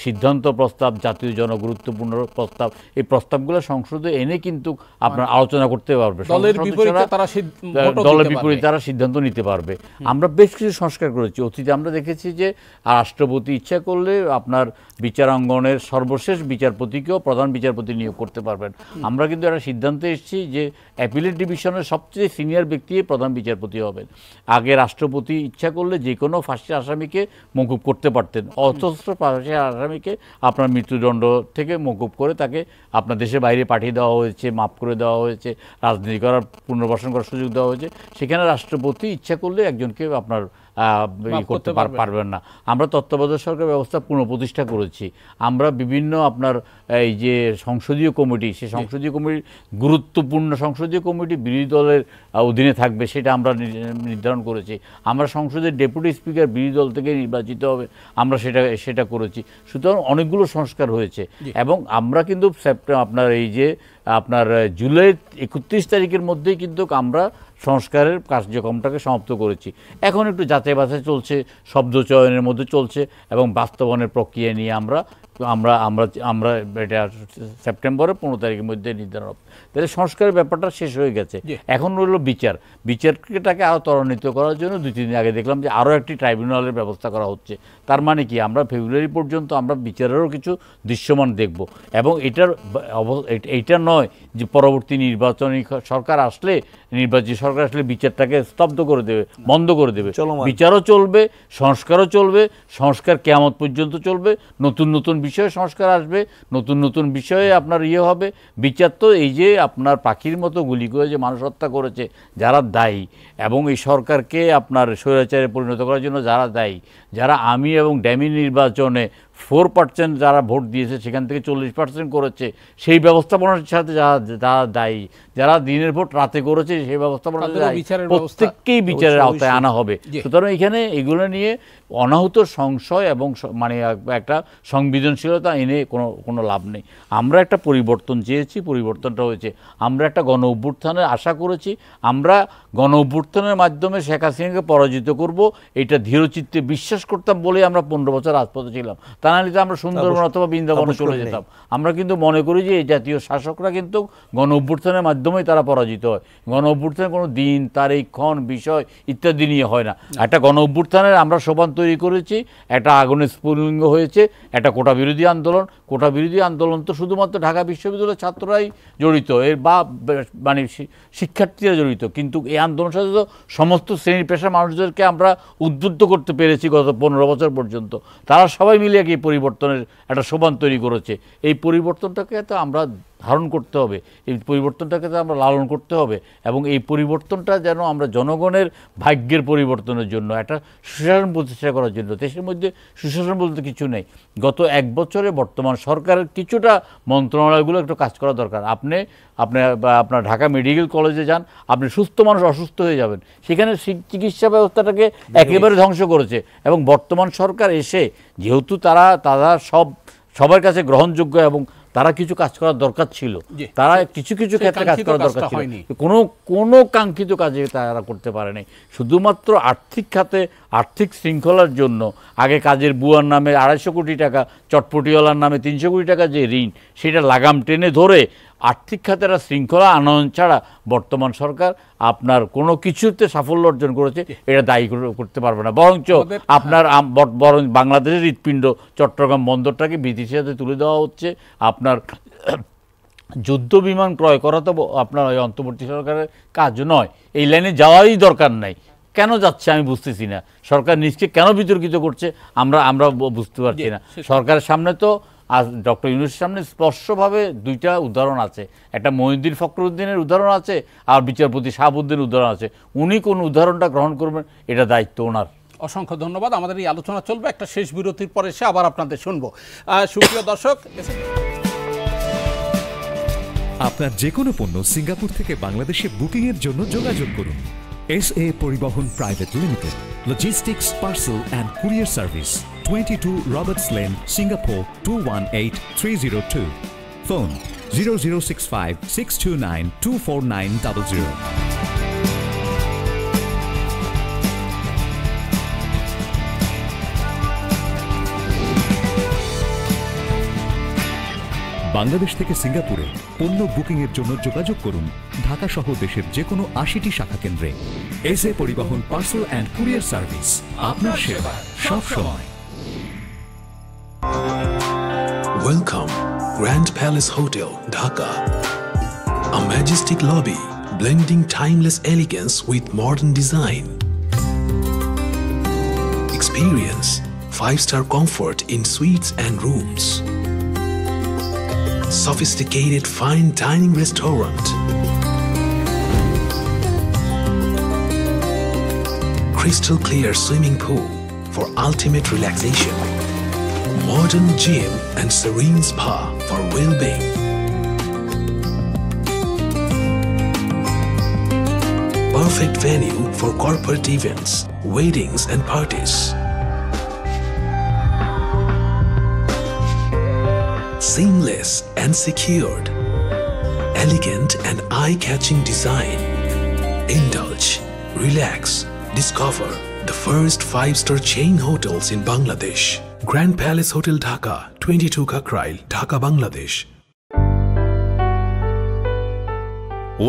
সিদ্ধান্ত প্রস্তাব, জাতীয় জনগুরুত্বপূর্ণ প্রস্তাব, এই প্রস্তাবগুলো সংসদে এনে কিন্তু আপনার আলোচনা করতে পারবে, দলের বিপরীতে তারা সিদ্ধান্ত নিতে পারবে। আমরা বেশ কিছু সংস্কার করেছি। অতীতে আমরা দেখেছি যে রাষ্ট্রপতি ইচ্ছা করলে আপনার বিচারাঙ্গনের সর্বশেষ বিচারপতিকেও প্রধান বিচারপতি নিয়োগ করতে পারবেন। আমরা কিন্তু একটা সিদ্ধান্তে এসেছি যে অ্যাপিলেট ডিভিশনের সবচেয়ে সিনিয়র ব্যক্তি প্রধান বিচারপতি হবেন। আগে রাষ্ট্রপতি ইচ্ছা করলে যে কোনো ফাঁসির আসামিকে মওকুফ করতে পারতেন, অথচ ফাঁসির আসামিকে আপনার মৃত্যুদণ্ড থেকে মওকুফ করে তাকে আপনার দেশের বাইরে পাঠিয়ে দেওয়া হয়েছে, মাফ করে দেওয়া হয়েছে, রাজনীতি করার পুনর্বাসন করার সুযোগ দেওয়া হয়েছে। সেখানে রাষ্ট্রপতি ইচ্ছা করলে একজনকে আপনার করতে পারবেন না। আমরা তত্ত্বাবধায়ক সরকার ব্যবস্থা পুনঃপ্রতিষ্ঠা করেছি। আমরা বিভিন্ন আপনার এই যে সংসদীয় কমিটি, সেই সংসদীয় কমিটি গুরুত্বপূর্ণ সংসদীয় কমিটি বিরোধী দলের অধীনে থাকবে সেটা আমরা নির্ধারণ করেছি। আমরা সংসদের ডেপুটি স্পিকার বিরোধী দল থেকে নির্বাচিত হবে, আমরা সেটা করেছি। সুতরাং অনেকগুলো সংস্কার হয়েছে এবং আমরা কিন্তু আপনার এই যে আপনার জুলাই 31 তারিখের মধ্যেই কিন্তু আমরা সংস্কারের কার্যক্রমটাকে সমাপ্ত করেছি। এখন একটু যাচাই বাছাই চলছে, শব্দ চয়নের মধ্যে চলছে এবং বাস্তবায়নের প্রক্রিয়া নিয়ে আমরা এটা সেপ্টেম্বরের 15 তারিখের মধ্যে নির্ধারণ হবে। তাহলে সংস্কারের ব্যাপারটা শেষ হয়ে গেছে। এখন রইল বিচারটাকে আরও ত্বরান্বিত করার জন্য 2-3 দিন আগে দেখলাম যে আরও একটি ট্রাইব্যুনালের ব্যবস্থা করা হচ্ছে। তার মানে কি, আমরা ফেব্রুয়ারি পর্যন্ত আমরা বিচারেরও কিছু দৃশ্যমান দেখব এবং এইটা নয় যে পরবর্তী নির্বাচনী সরকার আসলে বিচারটাকে স্তব্ধ করে দেবে, বন্ধ করে দেবে। বিচারও চলবে, সংস্কারও চলবে, সংস্কার কিয়ামত পর্যন্ত চলবে, নতুন নতুন বিষয়ে সংস্কার আসবে, নতুন নতুন বিষয়ে আপনার হবে। বিচার তো এই যে আপনার পাখির মতো গুলি করে যে মানুষ হত্যা করেছে যারা দায়ী এবং এই সরকারকে আপনার স্বৈরাচারে পরিণত করার জন্য যারা দায়ী, যারা আমি এবং ড্যামি নির্বাচনে 4% যারা ভোট দিয়েছে সেখান থেকে 40% করেছে, সেই ব্যবস্থাপনার সাথে যারা দায়ী, যারা দিনের ভোট রাতে করেছে সেই ব্যবস্থাপনা প্রত্যেককেই বিচারের আওতায় আনা হবে। সুতরাং এখানে এগুলো নিয়ে অনাহুত সংশয় এবং মানে একটা সংবেদনশীলতা এনে কোনো লাভ নেই। আমরা একটা পরিবর্তন চেয়েছি, পরিবর্তনটা হয়েছে। আমরা একটা গণ অভ্যুত্থানের আশা করেছি, আমরা গণ অভ্যুত্থানের মাধ্যমে শেখ হাসিনাকে পরাজিত করব এটা দৃঢ়চিত্তে বিশ্বাস করতাম বলে আমরা 15 বছর রাজপথে ছিলাম। তা নাহলে তো আমরা সুন্দরবন অথবা বৃন্দাবনে চলে যেতাম। আমরা কিন্তু মনে করি যে এই জাতীয় শাসকরা কিন্তু গণ অভ্যুত্থানের মাধ্যমেই তারা পরাজিত হয়। গণ অভ্যুত্থানের কোনো দিন, তারিখ, ক্ষণ, বিষয় ইত্যাদি নিয়ে হয় না। একটা গণ অভ্যুত্থানের আমরা সোপান তৈরি করেছি, একটা আগুনের স্ফুলিঙ্গ হয়েছে, একটা কোটা বিরোধী আন্দোলন। কোটা বিরোধী আন্দোলন তো শুধুমাত্র ঢাকা বিশ্ববিদ্যালয়ের ছাত্ররাই জড়িত, বা মানে শিক্ষার্থীরা জড়িত, কিন্তু এই আন্দোলনের সাথে তো সমস্ত শ্রেণী পেশার মানুষদেরকে আমরা উদ্বুদ্ধ করতে পেরেছি গত 15 বছর পর্যন্ত। তারা সবাই মিলে এই পরিবর্তনের একটা সোপান তৈরি করেছে। এই পরিবর্তনটাকে তো আমরা ধারণ করতে হবে, এই পরিবর্তনটাকে তো আমরা লালন করতে হবে, এবং এই পরিবর্তনটা যেন আমরা জনগণের ভাগ্যের পরিবর্তনের জন্য একটা সুশাসন প্রতিষ্ঠা করার জন্য, দেশের মধ্যে সুশাসন বলতে কিছু নেই। গত 1 বছরে বর্তমান সরকারের কিছুটা মন্ত্রণালয়গুলো একটু কাজ করা দরকার। আপনার ঢাকা মেডিকেল কলেজে যান, আপনি সুস্থ মানুষ অসুস্থ হয়ে যাবেন, সেখানে চিকিৎসা ব্যবস্থাটাকে একেবারে ধ্বংস করেছে। এবং বর্তমান সরকার এসে যেহেতু তারা সবার কাছে গ্রহণযোগ্য এবং তারা কিছু কাজ করার দরকার ছিল, তারা কিছু ক্ষেত্রে কাজ করার দরকার ছিল, কোনো কাঙ্ক্ষিত কাজে তারা করতে পারেনি। শুধুমাত্র আর্থিক খাতে আর্থিক শৃঙ্খলার জন্য আগে কাজের বুয়ার নামে 250 কোটি টাকা, চটপটিওয়ালার নামে 300 কোটি টাকা যে ঋণ, সেটা লাগাম টেনে ধরে আর্থিক খাতের শৃঙ্খলা আনয়ন ছাড়া বর্তমান সরকার আপনার কোনো কিছুতে সাফল্য অর্জন করেছে এটা দায়ী করতে পারবে না। বরঞ্চ বরং বাংলাদেশের হৃৎপিণ্ড চট্টগ্রাম বন্দরটাকে ব্রিটিশের হাতে তুলে দেওয়া হচ্ছে। আপনার যুদ্ধ বিমান ক্রয় করা তো আপনার ওই অন্তর্বর্তী সরকারের কাজ নয়, এই লাইনে যাওয়ারই দরকার নাই। কেন যাচ্ছে আমি বুঝতেছি না, সরকার নিজকে কেন বিতর্কিত করছে আমরা বুঝতে পারছি না। সরকারের সামনে তো আজ ডক্টর ইউনূসের সামনে স্পষ্টভাবে 2টা উদাহরণ আছে, একটা মহিউদ্দিন ফখরুদ্দিনের উদাহরণ আছে, আর বিচারপতি শাহাবুদ্দিনের উদাহরণ আছে। উনি কোন উদাহরণটা গ্রহণ করবেন এটা দায়িত্ব ওনার। অসংখ্য ধন্যবাদ। আমাদের এই আলোচনা চলবে, একটা শেষ বিরতির পরে এসে আবার আপনাদের শুনবো। সুপ্রিয় দর্শক, আপনার যে কোনো পণ্য সিঙ্গাপুর থেকে বাংলাদেশে বুকিংয়ের জন্য যোগাযোগ করুন। SA পরিবহন private limited, logistics, parcel and courier service, 22 Roberts Lane, Singapore 218302. Phone 0065 629 24900. Bangladesh থেকে সিঙ্গাপুরে পণ্য বুকিংয়ের জন্য যোগাযোগ করুন ঢাকা সহ দেশের যে কোনো 80টি শাখা কেন্দ্রে। SA পরিবহন পার্সেল অ্যান্ড কুরিয়ার সার্ভিস, আপনার সেবা সব সময়। Welcome, Grand Palace Hotel, Dhaka. A majestic lobby blending timeless elegance with modern design. Experience 5-star comfort in suites and rooms. Sophisticated fine dining restaurant. Crystal clear swimming pool for ultimate relaxation. Modern gym and serene spa for well-being. Perfect venue for corporate events, weddings and parties. Seamless and secured. Elegant and eye-catching design. Indulge, relax, discover the first 5-star chain hotels in Bangladesh. Grand Palace Hotel Dhaka, 22 Kakrail, Dhaka, Bangladesh.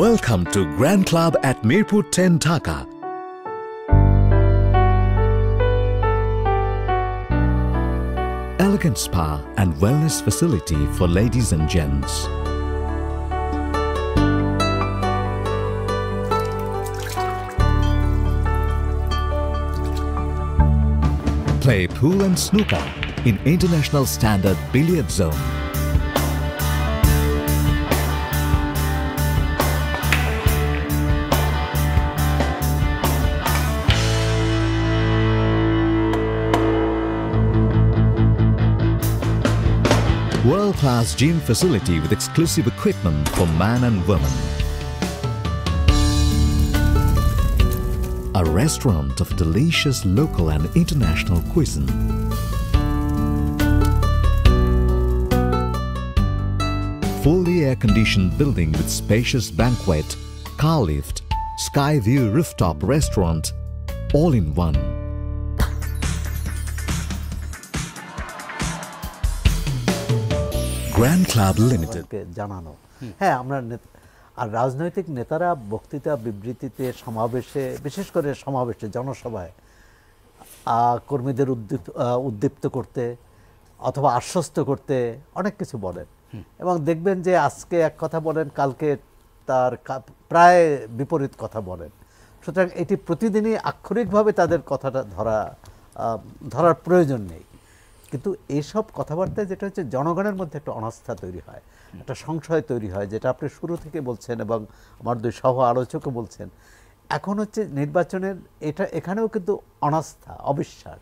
Welcome to Grand Club at Mirpur 10, Dhaka. Elegant spa and wellness facility for ladies and gents. Play pool and snooker in international standard billiard zone. World-class gym facility with exclusive equipment for man and woman. A restaurant of delicious local and international cuisine. Fully air-conditioned building with spacious banquet, car lift, sky view rooftop restaurant, all in one. Grand Club Limited. জানানো, হ্যাঁ, আমরা আর রাজনৈতিক নেতারা বক্তৃতা, বিবৃতিতে, সমাবেশে, বিশেষ করে সমাবেশে, জনসভায় কর্মীদের উদ্দীপ্ত করতে অথবা আশ্বস্ত করতে অনেক কিছু বলেন, এবং দেখবেন যে আজকে এক কথা বলেন, কালকে তার প্রায় বিপরীত কথা বলেন। সুতরাং এটি প্রতিদিনই আক্ষরিকভাবে তাদের কথাটা ধরার প্রয়োজন নেই, কিন্তু এইসব কথাবার্তায় যেটা হচ্ছে জনগণের মধ্যে একটা অনাস্থা তৈরি হয়, একটা সংশয় তৈরি হয়, যেটা আপনি শুরু থেকে বলছেন এবং আমার দুই সহ আলোচকও বলছেন। এখন হচ্ছে নির্বাচনের এখানেও কিন্তু অনাস্থা, অবিশ্বাস।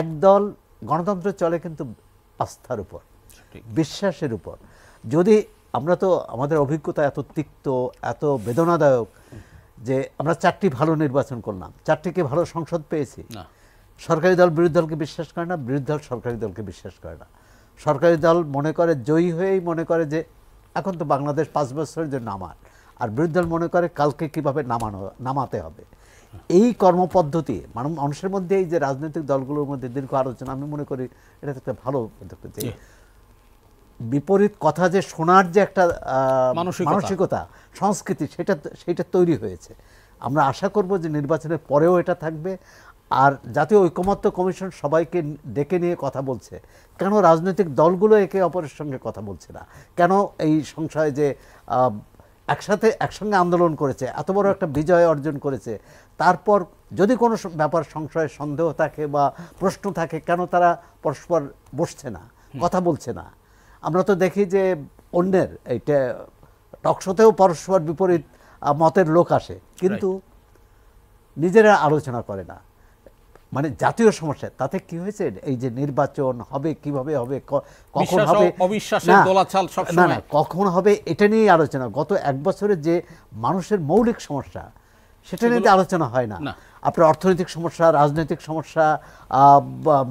একদল গণতন্ত্র চলে কিন্তু আস্থার উপর, বিশ্বাসের উপর। যদি আমরা তো আমাদের অভিজ্ঞতা এত তিক্ত, এত বেদনাদায়ক যে আমরা 4টি ভালো নির্বাচন করলাম, 4টিকে ভালো সংসদ পেয়েছি। সরকারি দল বিরোধী দলকে বিশ্বাস করে না, বিরোধী দল সরকারি দলকে বিশ্বাস করে না। সরকারি দল মনে করে জয়ী হয়েই মনে করে যে এখন তো বাংলাদেশ 5 বছরের জন্য আমার, আর বিরোধী দল মনে করে কালকে কিভাবে নামাতে হবে। এই কর্মপদ্ধতি মানুষের মধ্যে, এই যে রাজনৈতিক দলগুলোর মধ্যে দীর্ঘ আলোচনা, আমি মনে করি এটা একটা ভালো পদ্ধতি। বিপরীত কথা যে শোনার যে একটা মানসিকতা, সংস্কৃতি, সেটা তৈরি হয়েছে। আমরা আশা করব যে নির্বাচনের পরেও এটা থাকবে। আর জাতীয় ঐকমত্য কমিশন সবাইকে ডেকে নিয়ে কথা বলছে, কেন রাজনৈতিক দলগুলো একে অপরের সঙ্গে কথা বলছে না? কেন এই সংশয় যে একসঙ্গে আন্দোলন করেছে, এত বড় একটা বিজয় অর্জন করেছে, তারপর যদি কোনো ব্যাপার সংশয়, সন্দেহ থাকে বা প্রশ্ন থাকে, কেন তারা পরস্পর বসছে না, কথা বলছে না? আমরা তো দেখি যে অন্যের এইটা টকশোতেও পরস্পর বিপরীত মতের লোক আসে, কিন্তু নিজেরা আলোচনা করে না। মানে জাতীয় সমস্যা, তাতে কি হয়েছে, এই যে নির্বাচন হবে, কিভাবে হবে, কখন হবে, না কখন হবে, এটা নিয়ে আলোচনা। গত 1 বছরে যে মানুষের মৌলিক সমস্যা, সেটা নিয়ে আলোচনা হয় না। আপনার অর্থনৈতিক সমস্যা, রাজনৈতিক সমস্যা,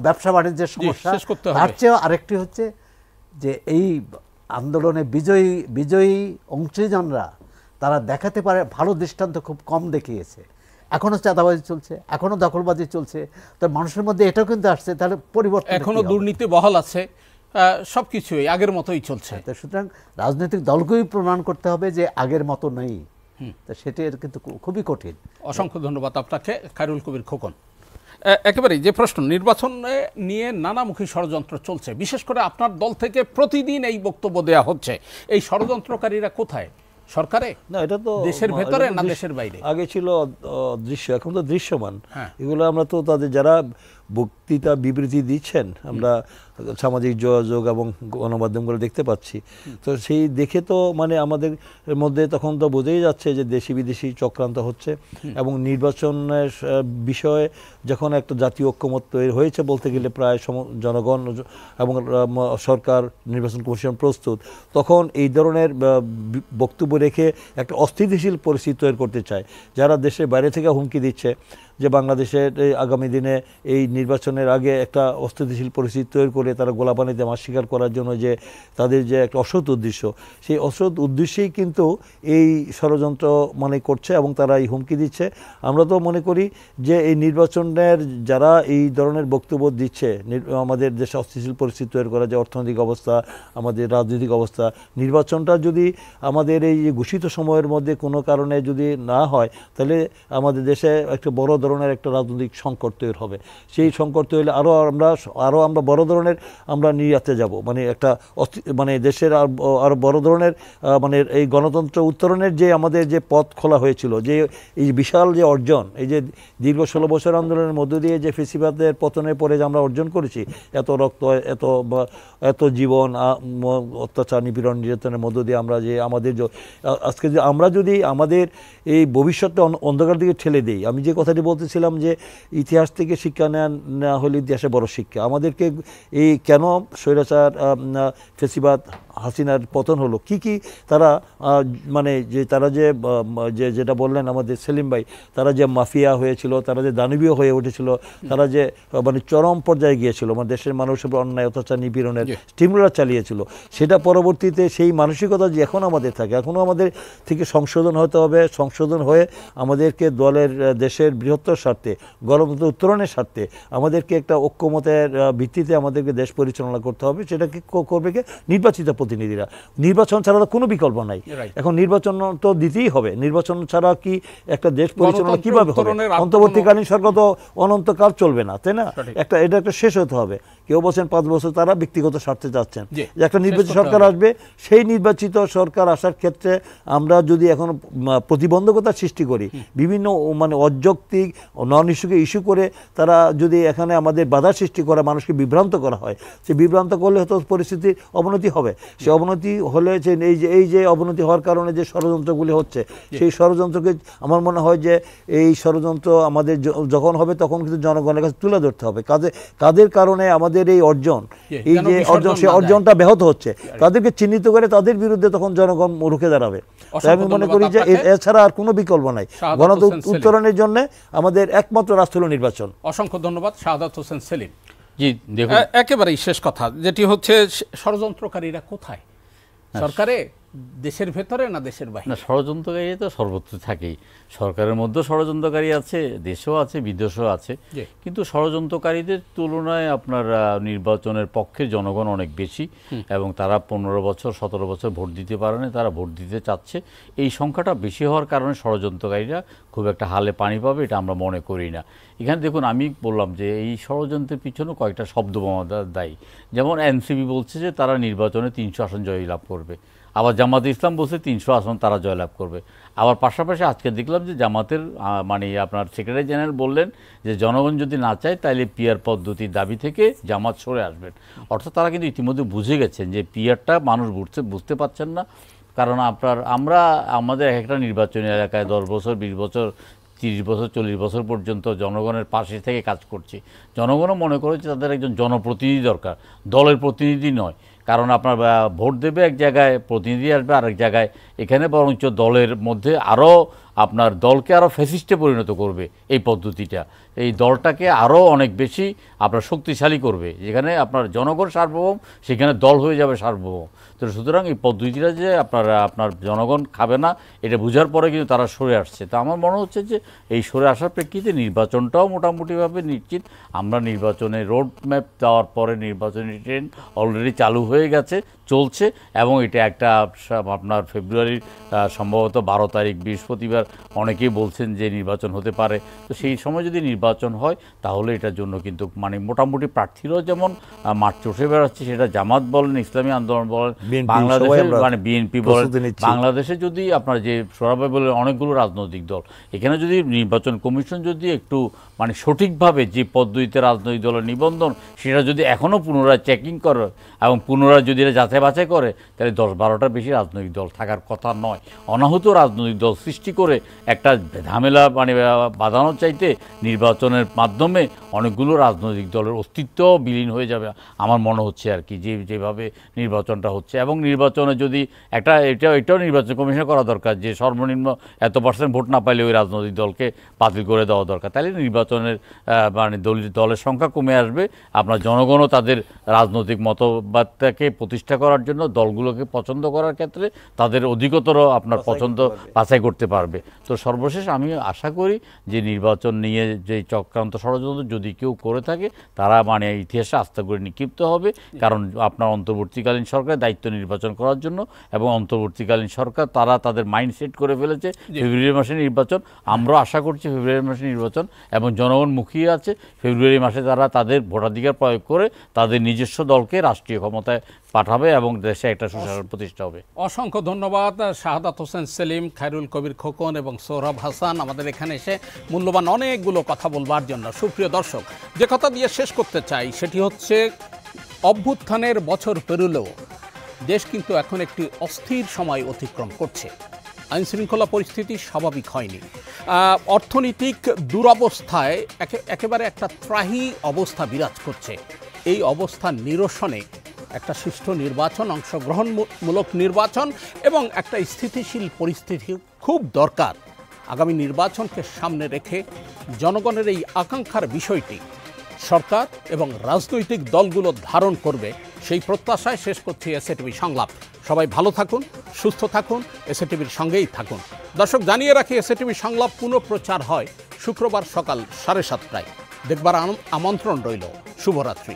ব্যবসা বাণিজ্যের সমস্যা, তার চেয়েও আরেকটি হচ্ছে যে এই আন্দোলনে বিজয়ী অংশীজনরা তারা দেখাতে পারে, ভালো দৃষ্টান্ত খুব কম দেখিয়েছে। এখনো চাঁদাবাজি চলছে, এখনো দখলবাজি চলছে, তো মানুষের মধ্যে এটাও কিন্তু আসছে। তাহলে পরিবর্তন, এখনো দুর্নীতি বহাল আছে, সবকিছুই আগের মতোই চলছে। সুতরাং রাজনৈতিক দলকেই প্রমাণ করতে হবে যে আগের মতো নেই, সেটা কিন্তু খুবই কঠিন। অসংখ্য ধন্যবাদ আপনাকে, খায়রুল কবির খোকন। একেবারেই যে প্রশ্ন, নির্বাচন নিয়ে নানামুখী ষড়যন্ত্র চলছে, বিশেষ করে আপনার দল থেকে প্রতিদিন এই বক্তব্য দেয়া হচ্ছে। এই ষড়যন্ত্রকারীরা কোথায়? সরকারে, না, এটা তো দেশের ভেতরে না দেশের বাইরে? আগে ছিল দৃশ্য, এখন তো দৃশ্যমান। এগুলো আমরা তো তাদের যারা বক্তৃতা বিবৃতি দিচ্ছেন, আমরা সামাজিক যোগাযোগ এবং গণমাধ্যমগুলো দেখতে পাচ্ছি। তো সেই দেখে তো মানে আমাদের মধ্যে তখন তো বোঝাই যাচ্ছে যে দেশি বিদেশি চক্রান্ত হচ্ছে, এবং নির্বাচনের বিষয়ে যখন একটা জাতীয় ঐক্যমত তৈরি হয়েছে বলতে গেলে, প্রায় জনগণ এবং সরকার, নির্বাচন কমিশন প্রস্তুত, তখন এই ধরনের বক্তব্য রেখে একটা অস্থিতিশীল পরিস্থিতি তৈরি করতে চায়। যারা দেশের বাইরে থেকে হুমকি দিচ্ছে যে বাংলাদেশের আগামী দিনে এই নির্বাচনের আগে একটা অস্থিতিশীল পরিস্থিতি তৈরি করে তারা গোলাপানিতে মাছ শিকার করার জন্য যে তাদের যে একটা অসৎ উদ্দেশ্য, সেই অসৎ উদ্দেশ্যেই কিন্তু এই ষড়যন্ত্র মনে করছে এবং তারা এই হুমকি দিচ্ছে। আমরা তো মনে করি যে এই নির্বাচনের যারা এই ধরনের বক্তব্য দিচ্ছে, আমাদের দেশে অস্থিতিশীল পরিস্থিতি তৈরি করা, যে অর্থনৈতিক অবস্থা, আমাদের রাজনৈতিক অবস্থা, নির্বাচনটা যদি আমাদের এই ঘোষিত সময়ের মধ্যে কোনো কারণে যদি না হয়, তাহলে আমাদের দেশে একটা বড় ধরনের একটা রাজনৈতিক সংকট তৈরি হবে। সেই সংকট তৈরি হলে আরও আমরা বড় ধরনের আমরা নির্যাতে যাব, মানে একটা মানে দেশের আরও বড় ধরনের মানে এই গণতন্ত্র উত্তরণের যে আমাদের যে পথ খোলা হয়েছিল, যে এই বিশাল যে অর্জন, এই যে দীর্ঘ 16 বছর আন্দোলনের মধ্য দিয়ে যে ফেসিবাদের পতনের পরে যে আমরা অর্জন করেছি, এত রক্ত, এত জীবন, অত্যাচার, নিপীড়ন, নির্যাতনের মধ্য দিয়ে আমরা যে আমাদের আজকে যে আমরা যদি আমাদের এই ভবিষ্যৎটা অন্ধকার দিকে ঠেলে দিই, আমি যে কথাটি বলতেছিলাম যে ইতিহাস থেকে শিক্ষা নেওয়া হলে ইতিহাসে বড় শিক্ষা। আমাদেরকে এই কেন স্বৈরাচার ফেসিবাদ হাসিনার পতন হলো, কি তারা মানে যে তারা যেটা বললেন আমাদের সেলিম ভাই, তারা যে মাফিয়া হয়েছিল, তারা যে দানবীয় হয়ে উঠেছিল, তারা যে মানে চরম পর্যায়ে গিয়েছিল, মানে দেশের মানুষের উপর অন্যায়, অত্যাচার, নিপীড়নের স্টিমুলার চালিয়েছিল, সেটা পরবর্তীতে সেই মানসিকতা যে এখন আমাদের থাকে, এখনও আমাদের থেকে সংশোধন হতে হবে। সংশোধন হয়ে আমাদেরকে দলের, দেশের বৃহত্তর স্বার্থে, গণতন্ত্র উত্তরণের স্বার্থে আমাদেরকে একটা ঐক্যমতের ভিত্তিতে আমাদেরকে দেশ পরিচালনা করতে হবে। সেটাকে করবে কে? নির্বাচিত জনপ্রতিনিধিরা। নির্বাচন ছাড়া তো কোনো বিকল্প নাই। এখন নির্বাচন তো দিতেই হবে, নির্বাচন ছাড়া কি একটা দেশ পরিচালনা কিভাবে হবে? অন্তর্বর্তীকালীন সরকার তো অনন্তকাল চলবে না, তাই না? এটা একটা শেষ হতে হবে। কেউ বলছেন 5 বছর, তারা ব্যক্তিগত স্বার্থে যাচ্ছেন যে একটা নির্বাচিত সরকার আসবে। সেই নির্বাচিত সরকার আসার ক্ষেত্রে আমরা যদি এখন প্রতিবন্ধকতা সৃষ্টি করি, বিভিন্ন মানে অযৌক্তিক নন ইস্যুকে ইস্যু করে তারা যদি এখানে আমাদের বাধা সৃষ্টি করা, মানুষকে বিভ্রান্ত করা হয়, সে বিভ্রান্ত করলে হয়তো পরিস্থিতির অবনতি হবে। সে অবনতি হলে যে এই যে অবনতি হওয়ার কারণে যে ষড়যন্ত্রগুলি হচ্ছে, সেই ষড়যন্ত্রকে আমার মনে হয় যে এই ষড়যন্ত্র আমাদের যখন হবে তখন কিন্তু জনগণের কাছে তুলে ধরতে হবে। কাদের কারণে আমাদের এই অর্জন, এই যে অর্জন, সেই অর্জনটা ব্যাহত হচ্ছে, তাদেরকে চিহ্নিত করে তাদের বিরুদ্ধে তখন জনগণ রুখে দাঁড়াবে। তাই আমি মনে করি যে এছাড়া আর কোনো বিকল্প নাই। গণতন্ত্র উত্তরণের জন্য আমাদের একমাত্র রাস্তা হলো নির্বাচন। অসংখ্য ধন্যবাদ শাহাদাত হোসেন সেলিম। জি দেখুন, একেবারেই শেষ কথা যেটি হচ্ছে, ষড়যন্ত্রকারীরা কোথায়? সরকারে, দেশের ভেতরে না দেশের বাইরে? না, ষড়যন্ত্রকারী তো সর্বত্র থাকেই। সরকারের মধ্যেও ষড়যন্ত্রকারী আছে, দেশেও আছে, বিদেশেও আছে। কিন্তু ষড়যন্ত্রকারীদের তুলনায় আপনার নির্বাচনের পক্ষে জনগণ অনেক বেশি, এবং তারা 15 বছর 17 বছর ভোট দিতে পারেনি, তারা ভোট দিতে চাচ্ছে। এই সংখ্যাটা বেশি হওয়ার কারণে ষড়যন্ত্রকারীরা খুব একটা হালে পানি পাবে এটা আমরা মনে করি না। এখানে দেখুন, আমি বললাম যে এই ষড়যন্ত্রের পিছনে কয়েকটা শব্দবোমা দায়ী। যেমন এনসিপি বলছে যে তারা নির্বাচনে 300 আসন জয়লাভ করবে, আবার জামাতে ইসলাম বলছে 300 আসন তারা জয়লাভ করবে। আবার পাশাপাশি আজকে দেখলাম যে জামাতের মানে আপনার সেক্রেটারি জেনারেল বললেন যে জনগণ যদি না চায় তাহলে পিআর পদ্ধতির দাবি থেকে জামাত সরে আসবেন। অর্থাৎ তারা কিন্তু ইতিমধ্যে বুঝে গেছেন যে পিআরটা মানুষ বুঝতে পারছেন না। কারণ আমরা আমাদের একটা নির্বাচনী এলাকায় 10 বছর 20 বছর 30 বছর 40 বছর পর্যন্ত জনগণের পাশে থেকে কাজ করছি। জনগণও মনে করে যে তাদের একজন জনপ্রতিনিধি দরকার, দলের প্রতিনিধি নয়। কারণ আপনার ভোট দেবে এক জায়গায়, প্রতিনিধি আসবে আরেক জায়গায়। এখানে বরঞ্চ দলের মধ্যে আরও আপনার দলকে আরও ফ্যাসিস্টে পরিণত করবে এই পদ্ধতিটা। এই দলটাকে আরও অনেক বেশি আপনার শক্তিশালী করবে। যেখানে আপনার জনগণ সার্বভৌম, সেখানে দল হয়ে যাবে সার্বভৌম। তো সুতরাং এই পদ্ধতিটা যে আপনার জনগণ খাবে না, এটা বোঝার পরে কিন্তু তারা সরে আসছে। তো আমার মনে হচ্ছে যে এই সরে আসার প্রেক্ষিতে নির্বাচনটাও মোটামুটিভাবে নিশ্চিত। আমরা নির্বাচনে রোড ম্যাপ দেওয়ার পরে নির্বাচনী ট্রেন অলরেডি চালু হয়ে গেছে, চলছে, এবং এটা একটা আপনার ফেব্রুয়ারির সম্ভবত 12 তারিখ বৃহস্পতিবার অনেকেই বলছেন যে নির্বাচন হতে পারে। তো সেই সময় যদি নির্বাচন হয় তাহলে এটার জন্য কিন্তু মানে মোটামুটি প্রার্থীরাও যেমন মাঠ চষে বেড়াচ্ছে, সেটা জামাত বলেন, ইসলামী আন্দোলন বলেন, বাংলাদেশে মানে বিএনপি বলেন, বাংলাদেশে যদি আপনার যে সরাবাই বলে অনেকগুলো রাজনৈতিক দল, এখানে যদি নির্বাচন কমিশন যদি একটু মানে সঠিকভাবে যে পদ্ধতিতে রাজনৈতিক দলের নিবন্ধন, সেটা যদি এখনও পুনরায় চেকিং করে এবং পুনরায় যদি এটা যাচাই বাছাই করে, তাহলে 10-12টার বেশি রাজনৈতিক দল থাকার কথা নয়। অনাহূত রাজনৈতিক দল সৃষ্টি করে একটা ঝামেলা মানে বাঁধানোর চাইতে নির্বাচনের মাধ্যমে অনেকগুলো রাজনৈতিক দলের অস্তিত্ব বিলীন হয়ে যাবে আমার মনে হচ্ছে আর কি, যেভাবে নির্বাচনটা হচ্ছে। এবং নির্বাচনে যদি এটাও নির্বাচন কমিশন করা দরকার যে সর্বনিম্ন এত % ভোট না পাইলে ওই রাজনৈতিক দলকে বাতিল করে দেওয়া দরকার। তাহলে নির্বাচনের মানে দলের সংখ্যা কমে আসবে। আপনার জনগণও তাদের রাজনৈতিক মতবাদটাকে প্রতিষ্ঠা করার জন্য দলগুলোকে পছন্দ করার ক্ষেত্রে তাদের অধিকতর আপনার পছন্দ বাছাই করতে পারবে। তো সর্বশেষ আমি আশা করি যে নির্বাচন নিয়ে যে চক্রান্ত ষড়যন্ত্র যদি কেউ করে থাকে তারা মানে ইতিহাসে আস্থা করে নিক্ষিপ্ত হবে। কারণ আপনার অন্তর্বর্তীকালীন সরকারের দায়িত্ব নির্বাচন করার জন্য, এবং অন্তর্বর্তীকালীন সরকার তারা তাদের মাইন্ড সেট করে ফেলেছে ফেব্রুয়ারি মাসে নির্বাচন। আমরাও আশা করছি ফেব্রুয়ারি মাসে নির্বাচন, এবং জনগণ মুখিয়ে আছে ফেব্রুয়ারি মাসে তারা তাদের ভোটাধিকার প্রয়োগ করে তাদের নিজস্ব দলকে রাষ্ট্রীয় ক্ষমতায় পাঠাবে এবং দেশে একটা সুশাসন প্রতিষ্ঠা হবে। অসংখ্য ধন্যবাদ শাহাদাত হোসেন সেলিম, খায়রুল কবির খোকন এবং সৌরভ হাসান আমাদের এখানে এসে মূল্যবান অনেকগুলো কথা বলবার জন্য। সুপ্রিয় দর্শক, যে কথা দিয়ে শেষ করতে চাই সেটি হচ্ছে অভ্যুত্থানের বছর পেরোলেও দেশ কিন্তু এখন একটি অস্থির সময় অতিক্রম করছে। আইনশৃঙ্খলা পরিস্থিতি স্বাভাবিক হয়নি, অর্থনৈতিক দুরবস্থায় একেবারে একটা ত্রাহি অবস্থা বিরাজ করছে। এই অবস্থার নিরসনে একটা সুষ্ঠু নির্বাচন, অংশগ্রহণমূলক নির্বাচন এবং একটা স্থিতিশীল পরিস্থিতি খুব দরকার। আগামী নির্বাচনকে সামনে রেখে জনগণের এই আকাঙ্ক্ষার বিষয়টি সরকার এবং রাজনৈতিক দলগুলো ধারণ করবে, সেই প্রত্যাশায় শেষ করছি এসএটিভি সংলাপ। সবাই ভালো থাকুন, সুস্থ থাকুন, এসএটিভির সঙ্গেই থাকুন। দর্শক, জানিয়ে রাখি এসএটিভি সংলাপ পুনঃপ্রচার হয় শুক্রবার সকাল 7:30টায়। দেখবার আমন্ত্রণ রইল। শুভরাত্রি।